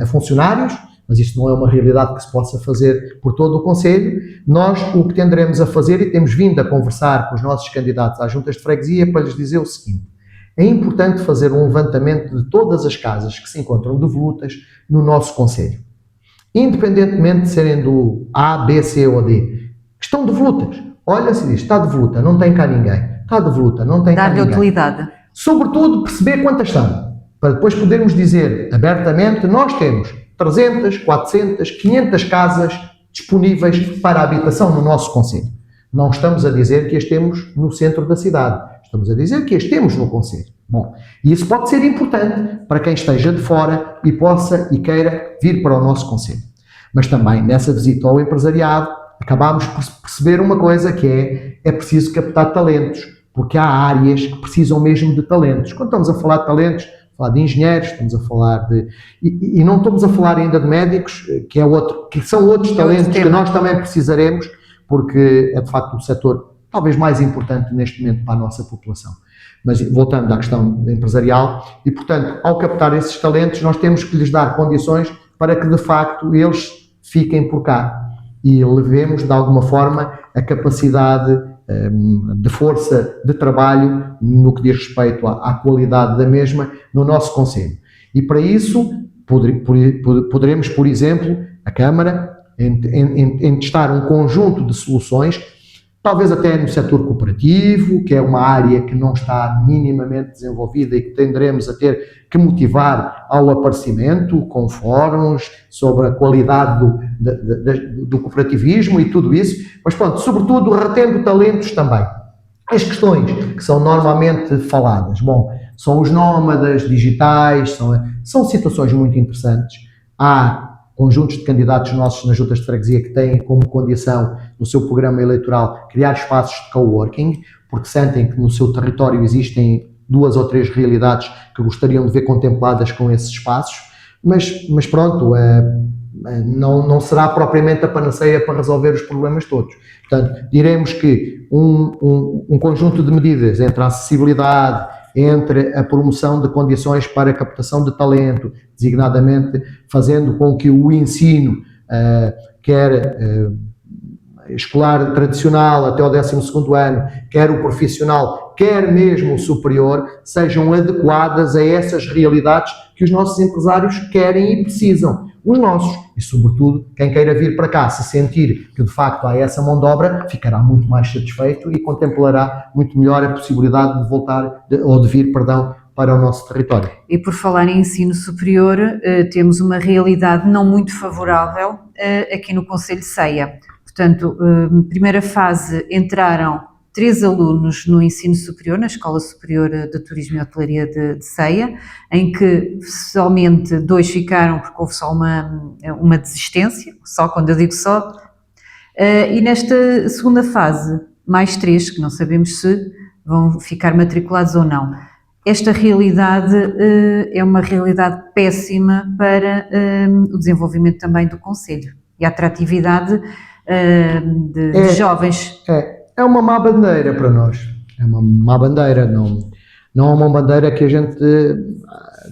a funcionários, mas isso não é uma realidade que se possa fazer por todo o concelho. Nós o que tenderemos a fazer, e temos vindo a conversar com os nossos candidatos às juntas de freguesia, para lhes dizer o seguinte: é importante fazer um levantamento de todas as casas que se encontram devolutas no nosso concelho. Independentemente de serem do A, B, C ou D, que estão devolutas. Olha-se e diz, está devoluta, não tem cá ninguém. Está devoluta, não tem cá ninguém. Dar-lhe utilidade. Sobretudo, perceber quantas são, para depois podermos dizer abertamente, nós temos 300, 400, 500 casas disponíveis para a habitação no nosso concelho. Não estamos a dizer que as temos no centro da cidade. Estamos a dizer que as temos no concelho. Bom, e isso pode ser importante para quem esteja de fora e possa e queira vir para o nosso concelho. Mas também, nessa visita ao empresariado, acabámos por perceber uma coisa, que é preciso captar talentos, porque há áreas que precisam mesmo de talentos. Quando estamos a falar de talentos, falar de engenheiros, estamos a falar de... E não estamos a falar ainda de médicos, que são outros talentos que nós também precisaremos, porque é de facto o setor talvez mais importante neste momento para a nossa população. Mas voltando à questão empresarial, e portanto, ao captar esses talentos, nós temos que lhes dar condições para que de facto eles fiquem por cá e levemos de alguma forma a capacidade de força de trabalho no que diz respeito à qualidade da mesma no nosso concelho. E para isso poderemos, por exemplo, a Câmara, em testar um conjunto de soluções, talvez até no setor cooperativo, que é uma área que não está minimamente desenvolvida e que tenderemos a ter que motivar ao aparecimento, com fóruns sobre a qualidade do cooperativismo e tudo isso, mas pronto, sobretudo retendo talentos também. As questões que são normalmente faladas, bom, são os nómadas digitais, são situações muito interessantes. Há conjuntos de candidatos nossos nas juntas de freguesia que têm como condição no seu programa eleitoral criar espaços de coworking, porque sentem que no seu território existem 2 ou 3 realidades que gostariam de ver contempladas com esses espaços, mas pronto, não será propriamente a panaceia para resolver os problemas todos. Portanto, diremos que um conjunto de medidas entre a acessibilidade, entre a promoção de condições para a captação de talento, designadamente fazendo com que o ensino, quer escolar tradicional até o 12º ano, quer o profissional, quer mesmo o superior, sejam adequadas a essas realidades que os nossos empresários querem e precisam. Os nossos, e sobretudo quem queira vir para cá, se sentir que de facto há essa mão de obra, ficará muito mais satisfeito e contemplará muito melhor a possibilidade de voltar, ou de vir, perdão, para o nosso território. E por falar em ensino superior, temos uma realidade não muito favorável aqui no concelho de Ceia. Portanto, primeira fase entraram 3 alunos no ensino superior, na Escola Superior de Turismo e Hotelaria de Ceia, em que somente 2 ficaram porque houve só uma desistência, só quando eu digo só, e nesta segunda fase, mais 3, que não sabemos se vão ficar matriculados ou não. Esta realidade é uma realidade péssima para o desenvolvimento também do concelho e a atratividade de jovens. É uma má bandeira para nós, é uma má bandeira, não é uma bandeira que a gente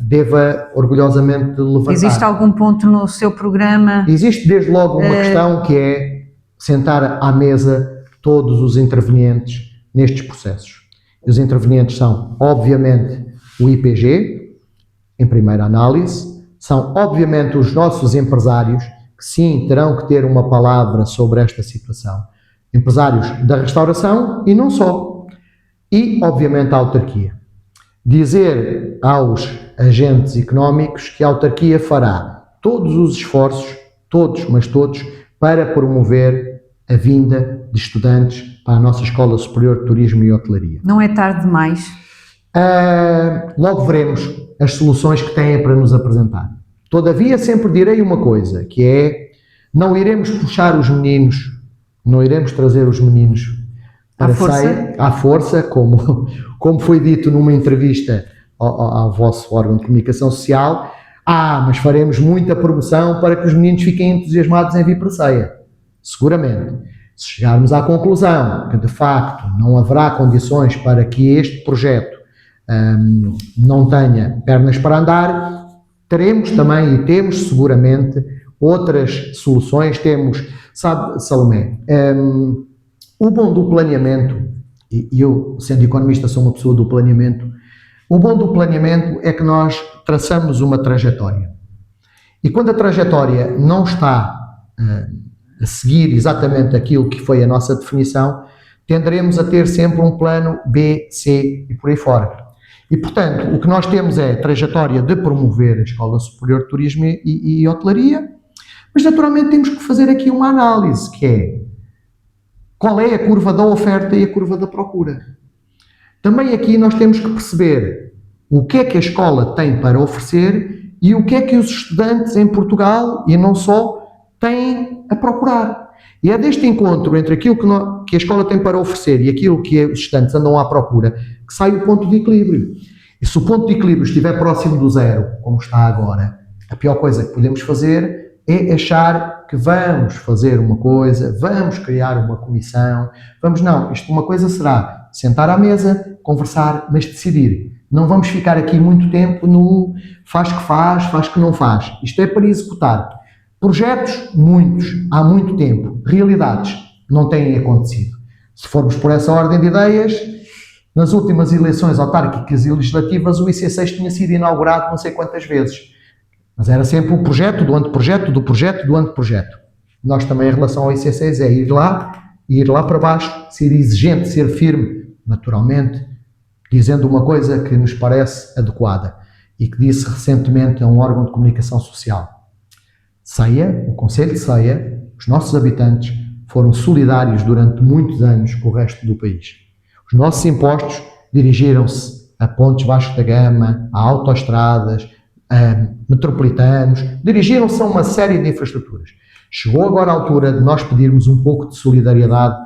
deva orgulhosamente levantar. Existe algum ponto no seu programa? Existe desde logo uma questão que é sentar à mesa todos os intervenientes nestes processos. Os intervenientes são, obviamente, o IPG, em primeira análise, são, obviamente, os nossos empresários, que sim, terão que ter uma palavra sobre esta situação. Empresários da restauração e não só. E, obviamente, a autarquia. Dizer aos agentes económicos que a autarquia fará todos os esforços, todos, mas todos, para promover a vinda de estudantes para a nossa Escola Superior de Turismo e Hotelaria. Não é tarde demais? Logo veremos as soluções que têm para nos apresentar. Todavia, sempre direi uma coisa, que é, não iremos puxar os meninos, não iremos trazer os meninos para à força, como foi dito numa entrevista ao vosso órgão de comunicação social, mas faremos muita promoção para que os meninos fiquem entusiasmados em vir para a Ceia. Seguramente. Se chegarmos à conclusão que, de facto, não haverá condições para que este projeto não tenha pernas para andar, teremos também e temos seguramente outras soluções. Temos, sabe, Salomé, o bom do planeamento, e eu, sendo economista, sou uma pessoa do planeamento, o bom do planeamento é que nós traçamos uma trajetória. E quando a trajetória não está a seguir exatamente aquilo que foi a nossa definição, tenderemos a ter sempre um plano B, C e por aí fora. E, portanto, o que nós temos é a trajetória de promover a Escola Superior de Turismo e Hotelaria, mas naturalmente temos que fazer aqui uma análise, que é qual é a curva da oferta e a curva da procura. Também aqui nós temos que perceber o que é que a escola tem para oferecer e o que é que os estudantes em Portugal, e não só, têm a procurar. E é deste encontro entre aquilo que a escola tem para oferecer e aquilo que os estudantes andam à procura que sai o ponto de equilíbrio. E se o ponto de equilíbrio estiver próximo do zero, como está agora, a pior coisa que podemos fazer é achar que vamos fazer uma coisa, vamos criar uma comissão, uma coisa será sentar à mesa, conversar, mas decidir. Não vamos ficar aqui muito tempo no faz que não faz. Isto é para executar. Projetos, muitos, há muito tempo. Realidades, não têm acontecido. Se formos por essa ordem de ideias, nas últimas eleições autárquicas e legislativas, o IC6 tinha sido inaugurado não sei quantas vezes. Mas era sempre o projeto do anteprojeto, do projeto, do anteprojeto. Nós também, em relação ao IC6, é ir lá para baixo, ser exigente, ser firme, naturalmente, dizendo uma coisa que nos parece adequada e que disse recentemente a um órgão de comunicação social. Ceia, o Conselho de Ceia, os nossos habitantes foram solidários durante muitos anos com o resto do país. Os nossos impostos dirigiram-se a pontes Vasco da Gama, a autoestradas, a metropolitanos, dirigiram-se a uma série de infraestruturas. Chegou agora a altura de nós pedirmos um pouco de solidariedade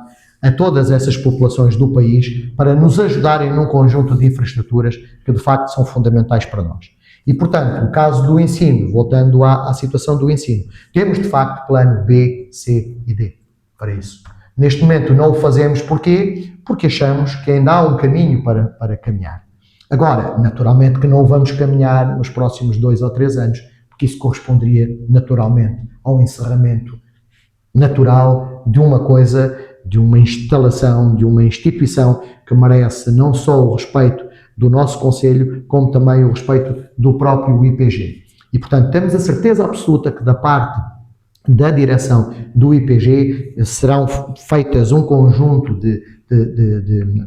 a todas essas populações do país para nos ajudarem num conjunto de infraestruturas que de facto são fundamentais para nós. E, portanto, no caso do ensino, voltando à situação do ensino, temos de facto plano B, C e D para isso. Neste momento não o fazemos, porquê? Porque achamos que ainda há um caminho para caminhar. Agora, naturalmente que não vamos caminhar nos próximos 2 ou 3 anos, porque isso corresponderia naturalmente ao encerramento natural de uma coisa, de uma instalação, de uma instituição que merece não só o respeito do nosso Conselho, como também o respeito do próprio IPG. E, portanto, temos a certeza absoluta que da parte da direção do IPG serão feitas um conjunto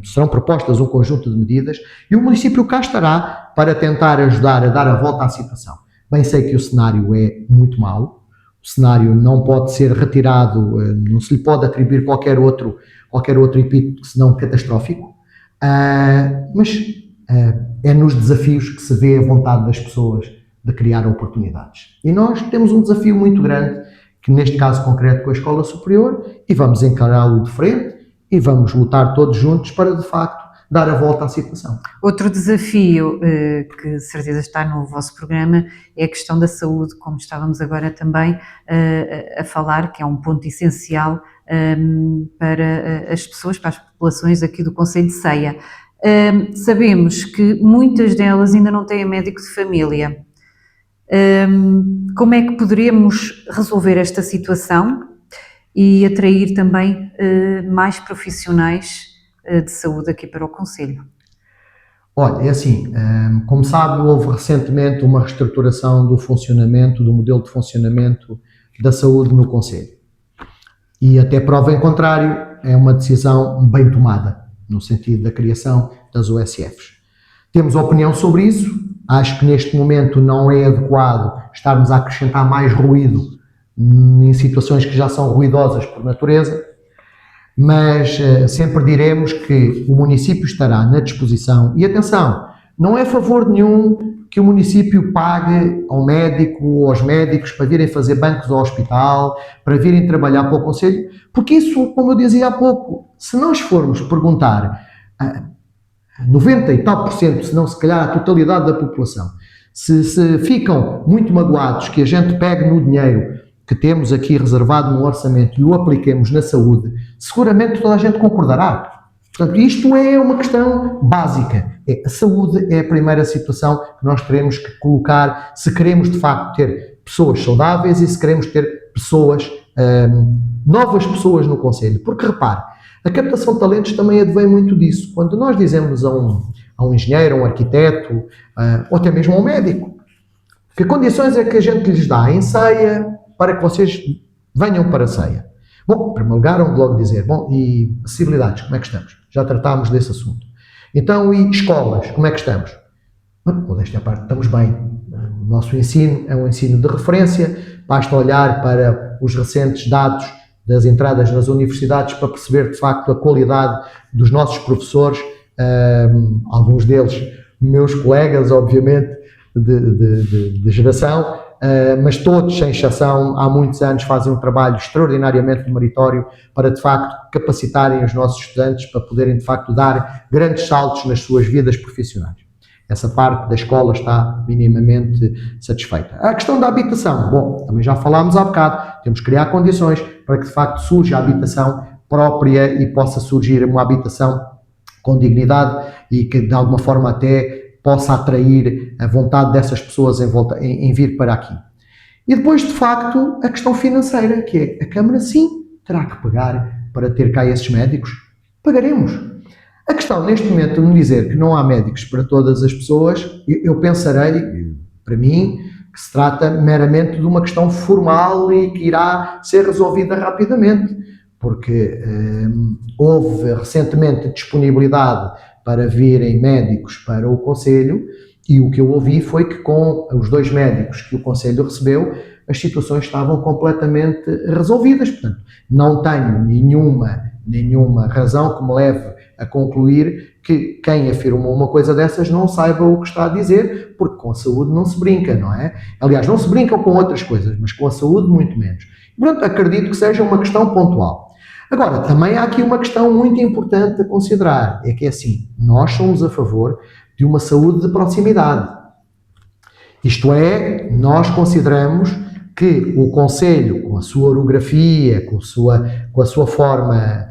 serão propostas um conjunto de medidas e o município cá estará para tentar ajudar a dar a volta à situação. Bem sei que o cenário é muito mau, o cenário não pode ser retirado, não se lhe pode atribuir qualquer outro epíteto senão catastrófico, mas é nos desafios que se vê a vontade das pessoas de criar oportunidades. E nós temos um desafio muito grande, que neste caso concreto com a Escola Superior, e vamos encará-lo de frente e vamos lutar todos juntos para, de facto, dar a volta à situação. Outro desafio que de certeza está no vosso programa é a questão da saúde, como estávamos agora também a falar, que é um ponto essencial para as pessoas, para as populações aqui do Concelho de Ceia. Sabemos que muitas delas ainda não têm médico de família. Como é que poderemos resolver esta situação e atrair também mais profissionais de saúde aqui para o Concelho? Olha, é assim, como sabe, houve recentemente uma reestruturação do funcionamento, do modelo de funcionamento da saúde no Concelho. E até prova em contrário, é uma decisão bem tomada, no sentido da criação das OSFs. Temos opinião sobre isso. Acho que neste momento não é adequado estarmos a acrescentar mais ruído em situações que já são ruidosas por natureza, mas sempre diremos que o município estará na disposição. E atenção, não é favor nenhum que o município pague ao médico ou aos médicos para virem fazer bancos ao hospital, para virem trabalhar para o Concelho, porque isso, como eu dizia há pouco, se nós formos perguntar 90 e tal por cento, se não se calhar a totalidade da população, se ficam muito magoados que a gente pegue no dinheiro que temos aqui reservado no orçamento e o apliquemos na saúde, seguramente toda a gente concordará. Portanto, isto é uma questão básica. A saúde é a primeira situação que nós teremos que colocar se queremos de facto ter pessoas saudáveis e se queremos ter pessoas, novas pessoas no Concelho. Porque repare, a captação de talentos também advém muito disso. Quando nós dizemos a um engenheiro, a um arquiteto, ou até mesmo a um médico, que condições é que a gente lhes dá em Ceia para que vocês venham para Ceia? Bom, em primeiro lugar, vamos logo dizer, bom, e acessibilidades, como é que estamos? Já tratámos desse assunto. Então, e escolas, como é que estamos? Bom, desta parte estamos bem. O nosso ensino é um ensino de referência, basta olhar para os recentes dados das entradas nas universidades para perceber, de facto, a qualidade dos nossos professores, alguns deles meus colegas, obviamente, de geração, mas todos, sem exceção, há muitos anos fazem um trabalho extraordinariamente meritório para, de facto, capacitarem os nossos estudantes para poderem, de facto, dar grandes saltos nas suas vidas profissionais. Essa parte da escola está minimamente satisfeita. A questão da habitação, bom, também já falámos há bocado, temos que criar condições para que, de facto, surja a habitação própria e possa surgir uma habitação com dignidade e que, de alguma forma, até possa atrair a vontade dessas pessoas em vir para aqui. E depois, de facto, a questão financeira, que é a Câmara, sim, terá que pagar para ter cá esses médicos. Pagaremos. A questão neste momento de me dizer que não há médicos para todas as pessoas, eu pensarei, para mim, que se trata meramente de uma questão formal e que irá ser resolvida rapidamente, porque houve recentemente disponibilidade para virem médicos para o Conselho e o que eu ouvi foi que com os 2 médicos que o Conselho recebeu, as situações estavam completamente resolvidas. Portanto, não tenho nenhuma razão que me leve a concluir que quem afirmou uma coisa dessas não saiba o que está a dizer, porque com a saúde não se brinca, não é? Aliás, não se brinca com outras coisas, mas com a saúde muito menos. Portanto, acredito que seja uma questão pontual. Agora, também há aqui uma questão muito importante a considerar, é que é assim, nós somos a favor de uma saúde de proximidade. Isto é, nós consideramos que o Conselho, com a sua orografia, com a sua forma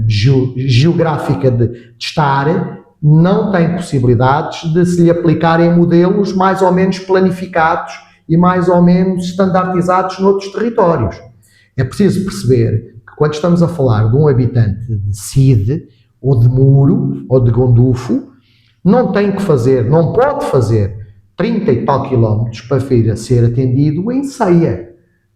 geográfica de estar, não tem possibilidades de se lhe aplicarem modelos mais ou menos planificados e mais ou menos standardizados noutros territórios. É preciso perceber que quando estamos a falar de um habitante de Cide, ou de Muro, ou de Gondufo, não pode fazer 30 e tal quilómetros para vir a ser atendido em Ceia.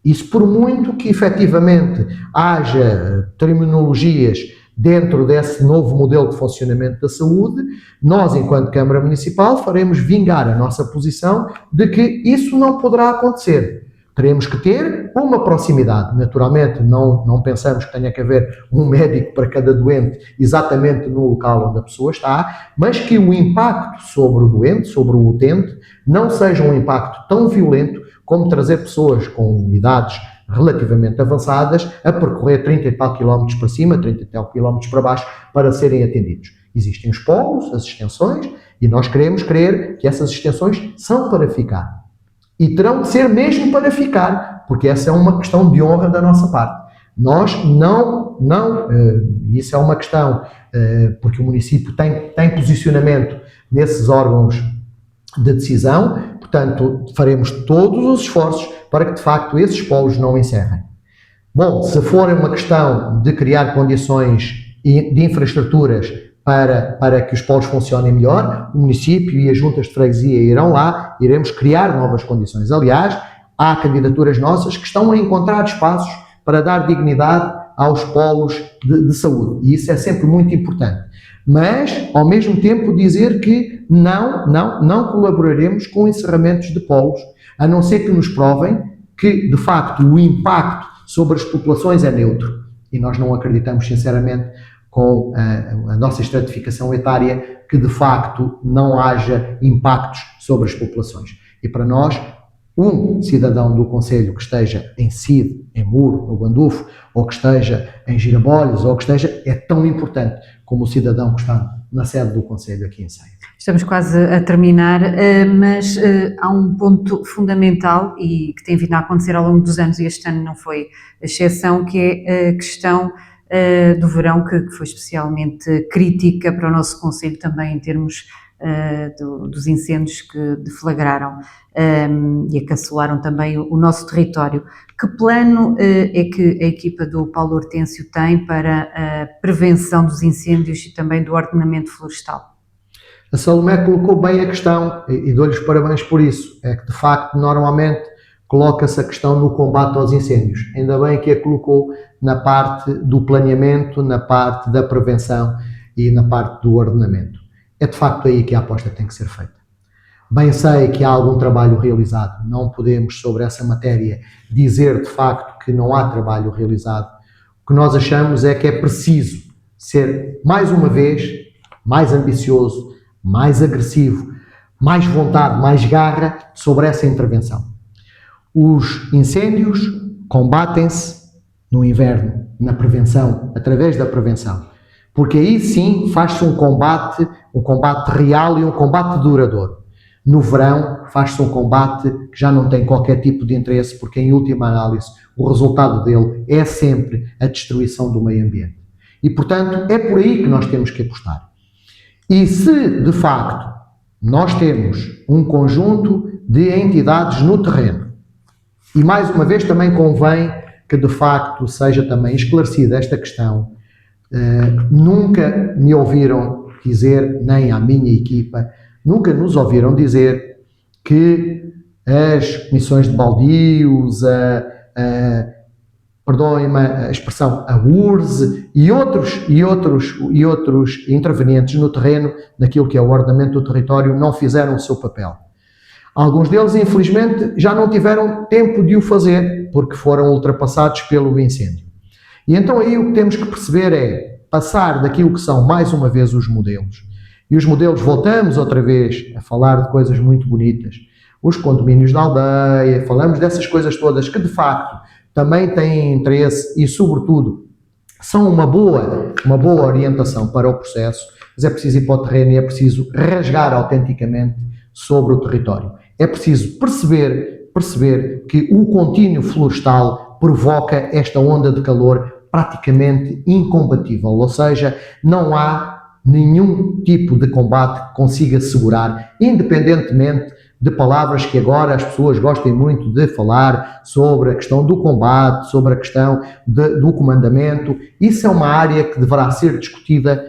Isso por muito que efetivamente haja terminologias dentro desse novo modelo de funcionamento da saúde, nós, enquanto Câmara Municipal, faremos vingar a nossa posição de que isso não poderá acontecer. Teremos que ter uma proximidade. Naturalmente, não pensamos que tenha que haver um médico para cada doente exatamente no local onde a pessoa está, mas que o impacto sobre o doente, sobre o utente, não seja um impacto tão violento como trazer pessoas com idades relativamente avançadas a percorrer 30 e tal quilómetros para cima, 30 e tal quilómetros para baixo para serem atendidos. Existem os polos, as extensões, e nós queremos crer que essas extensões são para ficar. E terão de ser mesmo para ficar, porque essa é uma questão de honra da nossa parte. Nós isso é uma questão, porque o município tem posicionamento nesses órgãos de decisão, portanto, faremos todos os esforços para que, de facto, esses polos não encerrem. Bom, se for uma questão de criar condições de infraestruturas para que os polos funcionem melhor, o município e as juntas de freguesia irão lá, iremos criar novas condições. Aliás, há candidaturas nossas que estão a encontrar espaços para dar dignidade aos polos de saúde, e isso é sempre muito importante. Mas, ao mesmo tempo, dizer que não colaboraremos com encerramentos de polos, a não ser que nos provem que, de facto, o impacto sobre as populações é neutro. E nós não acreditamos, sinceramente, com a nossa estratificação etária, que de facto não haja impactos sobre as populações. E para nós, um cidadão do Conselho que esteja em Cide, em Muro, no Gondufo, ou que esteja em Girabolhos, ou que esteja, é tão importante como o cidadão que está na sede do Conselho aqui em Ceia. Estamos quase a terminar, mas há um ponto fundamental e que tem vindo a acontecer ao longo dos anos, e este ano não foi exceção, que é a questão do verão, que foi especialmente crítica para o nosso Conselho também em termos dos incêndios que deflagraram e acaçolaram também o nosso território. Que plano é que a equipa do Paulo Hortêncio tem para a prevenção dos incêndios e também do ordenamento florestal? A Salomé colocou bem a questão e dou-lhes parabéns por isso. É que, de facto, normalmente coloca-se a questão no combate aos incêndios. Ainda bem que a colocou na parte do planeamento, na parte da prevenção e na parte do ordenamento. É de facto aí que a aposta tem que ser feita. Bem sei que há algum trabalho realizado, não podemos sobre essa matéria dizer de facto que não há trabalho realizado. O que nós achamos é que é preciso ser, mais uma vez, mais ambicioso, mais agressivo, mais vontade, mais garra sobre essa intervenção. Os incêndios combatem-se no inverno, na prevenção, através da prevenção. Porque aí sim faz-se um combate real e um combate duradouro. No verão faz-se um combate que já não tem qualquer tipo de interesse, porque em última análise o resultado dele é sempre a destruição do meio ambiente. E portanto é por aí que nós temos que apostar. E se de facto nós temos um conjunto de entidades no terreno, e mais uma vez também convém que de facto seja também esclarecida esta questão, Nunca me ouviram dizer, nem à minha equipa, nunca nos ouviram dizer que as comissões de baldios, perdoem-me a expressão, a URSS e outros intervenientes no terreno, naquilo que é o ordenamento do território, não fizeram o seu papel. Alguns deles, infelizmente, já não tiveram tempo de o fazer, porque foram ultrapassados pelo incêndio. E então aí o que temos que perceber é passar daquilo que são, mais uma vez, os modelos. E os modelos, voltamos outra vez a falar de coisas muito bonitas. Os condomínios da aldeia, falamos dessas coisas todas que, de facto, também têm interesse e, sobretudo, são uma boa orientação para o processo, mas é preciso ir para o terreno e é preciso rasgar autenticamente sobre o território. É preciso perceber que o contínuo florestal provoca esta onda de calor praticamente incompatível, ou seja, não há nenhum tipo de combate que consiga segurar, independentemente de palavras que agora as pessoas gostem muito de falar sobre a questão do combate, sobre a questão do comandamento. Isso é uma área que deverá ser discutida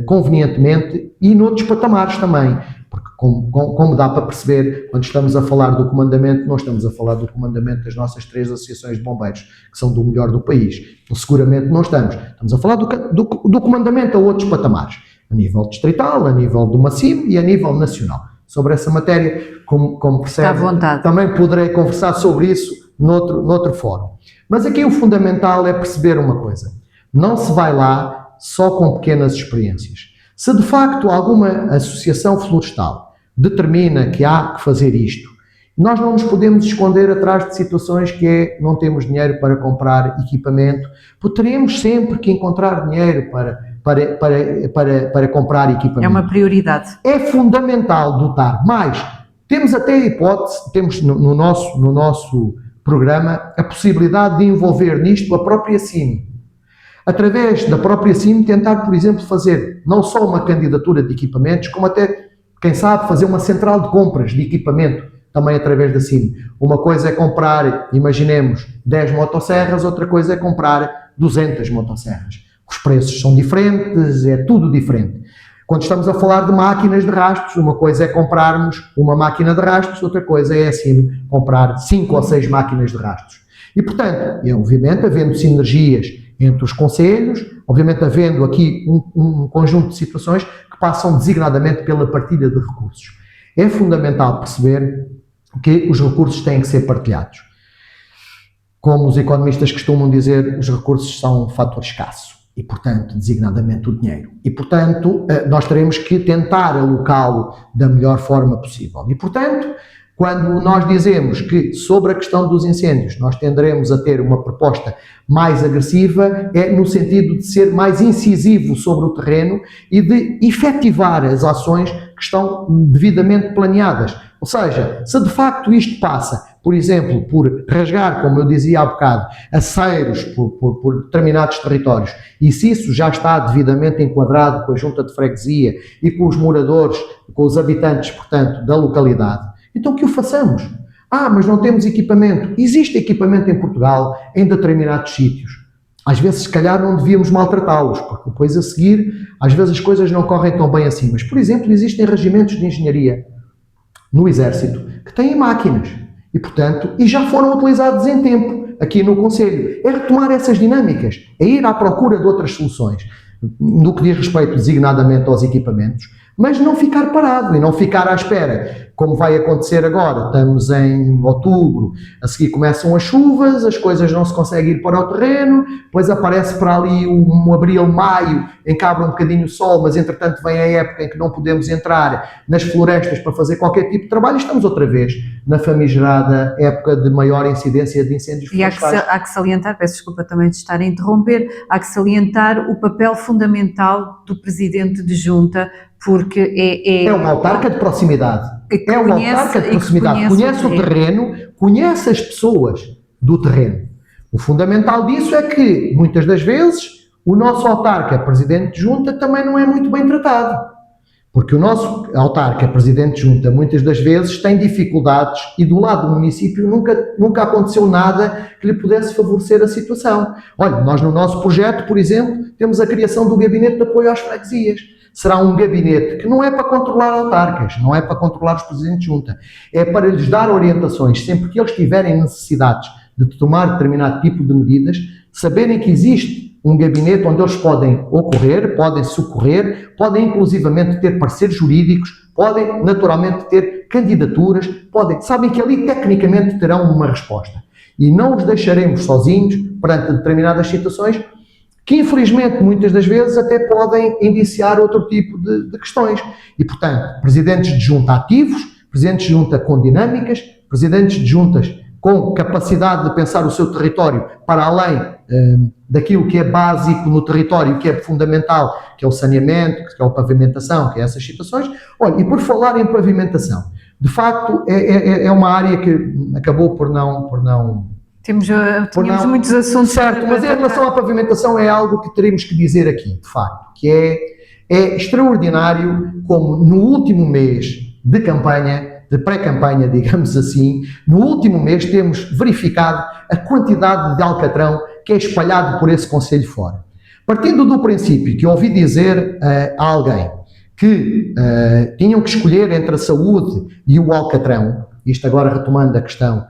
convenientemente e noutros patamares também, porque como dá para perceber, quando estamos a falar do comandamento, não estamos a falar do comandamento das nossas 3 associações de bombeiros, que são do melhor do país. Então, seguramente não estamos a falar do comandamento a outros patamares, a nível distrital, a nível do MACIM e a nível nacional. Sobre essa matéria, como percebe, também poderei conversar sobre isso noutro fórum. Mas aqui o fundamental é perceber uma coisa. Não se vai lá só com pequenas experiências. Se de facto alguma associação florestal determina que há que fazer isto, nós não nos podemos esconder atrás de situações que é não temos dinheiro para comprar equipamento, porque teremos sempre que encontrar dinheiro para comprar equipamento. É uma prioridade. É fundamental dotar, mas temos até a hipótese, temos no nosso programa a possibilidade de envolver nisto a própria CIM. Através da própria CIM tentar, por exemplo, fazer não só uma candidatura de equipamentos, como até, quem sabe, fazer uma central de compras de equipamento também através da CIM. Uma coisa é comprar, imaginemos, 10 motosserras, outra coisa é comprar 200 motosserras. Os preços são diferentes, é tudo diferente. Quando estamos a falar de máquinas de rastros, uma coisa é comprarmos uma máquina de rastros, outra coisa é, assim, comprar 5 ou 6 máquinas de rastros. E, portanto, obviamente, havendo sinergias entre os concelhos, obviamente havendo aqui um conjunto de situações que passam designadamente pela partilha de recursos. É fundamental perceber que os recursos têm que ser partilhados. Como os economistas costumam dizer, os recursos são um fator escasso. E, portanto, designadamente o dinheiro. E, portanto, nós teremos que tentar alocá-lo da melhor forma possível. E, portanto, quando nós dizemos que sobre a questão dos incêndios nós tenderemos a ter uma proposta mais agressiva, é no sentido de ser mais incisivo sobre o terreno e de efetivar as ações que estão devidamente planeadas. Ou seja, se de facto isto passa, por exemplo, por rasgar, como eu dizia há bocado, aceiros por determinados territórios, e se isso já está devidamente enquadrado com a junta de freguesia e com os moradores, com os habitantes, portanto, da localidade, então que o façamos. Mas não temos equipamento. Existe equipamento em Portugal, em determinados sítios. Às vezes, se calhar, não devíamos maltratá-los, porque depois a seguir, às vezes as coisas não correm tão bem assim. Mas, por exemplo, existem regimentos de engenharia no Exército que têm máquinas e, portanto, já foram utilizados em tempo aqui no Conselho. É retomar essas dinâmicas, é ir à procura de outras soluções, no que diz respeito designadamente aos equipamentos, mas não ficar parado e não ficar à espera, como vai acontecer agora. Estamos em outubro, a seguir começam as chuvas, as coisas não se conseguem ir para o terreno, depois aparece para ali um abril, maio, em que abre um bocadinho o sol, mas entretanto vem a época em que não podemos entrar nas florestas para fazer qualquer tipo de trabalho e estamos outra vez na famigerada época de maior incidência de incêndios florestais. E há que salientar, peço desculpa também de estar a interromper, há que salientar o papel fundamental do Presidente de Junta, porque é uma autarca de proximidade. É uma autarca de proximidade. Conhece o terreno, conhece as pessoas do terreno. O fundamental disso é que, muitas das vezes, o nosso autarca, Presidente de Junta, também não é muito bem tratado. Porque o nosso autarca, presidente de junta, muitas das vezes tem dificuldades e do lado do município nunca aconteceu nada que lhe pudesse favorecer a situação. Olha, nós no nosso projeto, por exemplo, temos a criação do gabinete de apoio às freguesias. Será um gabinete que não é para controlar autarcas, não é para controlar os presidentes de junta, é para lhes dar orientações sempre que eles tiverem necessidades de tomar determinado tipo de medidas, saberem que existe um gabinete onde eles podem ocorrer, podem socorrer, podem inclusivamente ter parceiros jurídicos, podem naturalmente ter candidaturas, sabem que ali tecnicamente terão uma resposta. E não os deixaremos sozinhos perante determinadas situações que infelizmente muitas das vezes até podem indiciar outro tipo de questões. E portanto, presidentes de junta ativos, presidentes de junta com dinâmicas, presidentes de juntas com capacidade de pensar o seu território para além daquilo que é básico no território, que é fundamental, que é o saneamento, que é a pavimentação, que é essas situações. Olha, e por falar em pavimentação, de facto é uma área que acabou por não... Tínhamos muitos assuntos. Certo, mas em relação à pavimentação é algo que teremos que dizer aqui, de facto, que é extraordinário como no último mês de campanha, de pré-campanha, digamos assim, no último mês temos verificado a quantidade de alcatrão que é espalhado por esse concelho fora. Partindo do princípio que ouvi dizer a alguém que tinham que escolher entre a saúde e o alcatrão, isto agora retomando a questão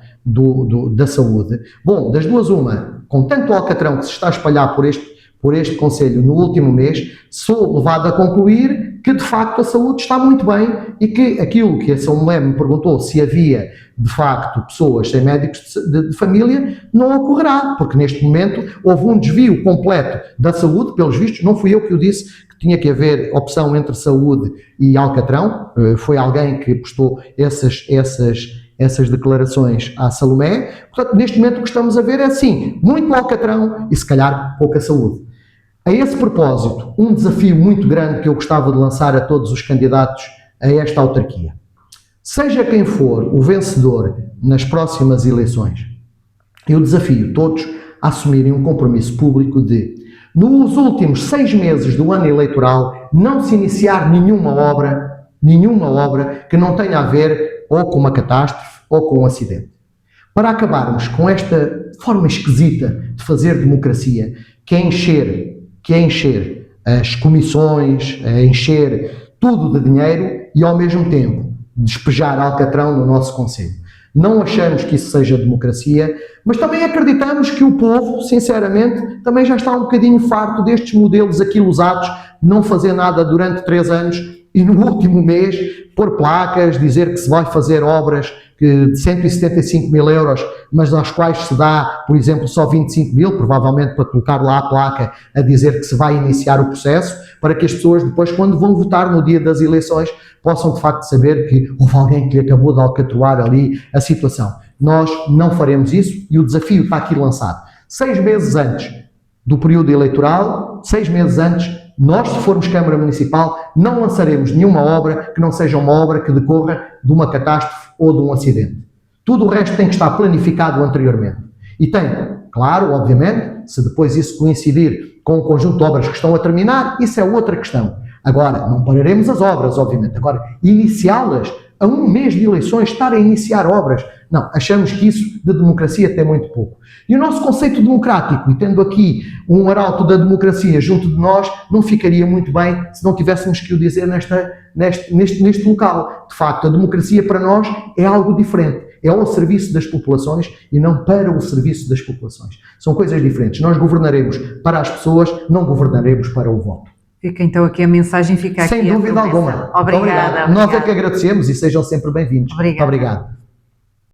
da saúde, bom, das duas uma, com tanto alcatrão que se está a espalhar por este concelho no último mês, sou levado a concluir que de facto a saúde está muito bem e que aquilo que a São Melé me perguntou se havia de facto pessoas sem médicos de família, não ocorrerá, porque neste momento houve um desvio completo da saúde, pelos vistos, não fui eu que o disse que tinha que haver opção entre saúde e alcatrão, foi alguém que postou essas declarações à Salomé. Portanto, neste momento o que estamos a ver é assim, muito alcatrão e se calhar pouca saúde. A esse propósito, um desafio muito grande que eu gostava de lançar a todos os candidatos a esta autarquia. Seja quem for o vencedor nas próximas eleições, eu desafio todos a assumirem um compromisso público de, nos últimos 6 meses do ano eleitoral, não se iniciar nenhuma obra que não tenha a ver ou com uma catástrofe ou com um acidente. Para acabarmos com esta forma esquisita de fazer democracia, que é encher as comissões, a encher tudo de dinheiro e ao mesmo tempo despejar alcatrão no nosso concelho. Não achamos que isso seja democracia, mas também acreditamos que o povo, sinceramente, também já está um bocadinho farto destes modelos aquilosados de não fazer nada durante 3 anos e no último mês pôr placas, dizer que se vai fazer obras de 175 mil euros, mas às quais se dá, por exemplo, só 25 mil, provavelmente para colocar lá a placa a dizer que se vai iniciar o processo, para que as pessoas depois, quando vão votar no dia das eleições, possam de facto saber que houve alguém que lhe acabou de alcatroar ali a situação. Nós não faremos isso e o desafio está aqui lançado. 6 meses antes do período eleitoral, 6 meses antes, nós, se formos Câmara Municipal, não lançaremos nenhuma obra que não seja uma obra que decorra de uma catástrofe ou de um acidente. Tudo o resto tem que estar planificado anteriormente. E tem, claro, obviamente, se depois isso coincidir com um conjunto de obras que estão a terminar, isso é outra questão. Agora, não pararemos as obras, obviamente. Agora, iniciá-las a 1 mês de eleições, estar a iniciar obras, não, achamos que isso de democracia tem muito pouco. E o nosso conceito democrático, e tendo aqui um arauto da democracia junto de nós, não ficaria muito bem se não tivéssemos que o dizer neste local. De facto, a democracia para nós é algo diferente. É ao serviço das populações e não para o serviço das populações. São coisas diferentes. Nós governaremos para as pessoas, não governaremos para o voto. Fica então aqui a mensagem, fica aqui. Sem dúvida alguma. Obrigada. Nós é que agradecemos e sejam sempre bem-vindos. Obrigada. Muito obrigado.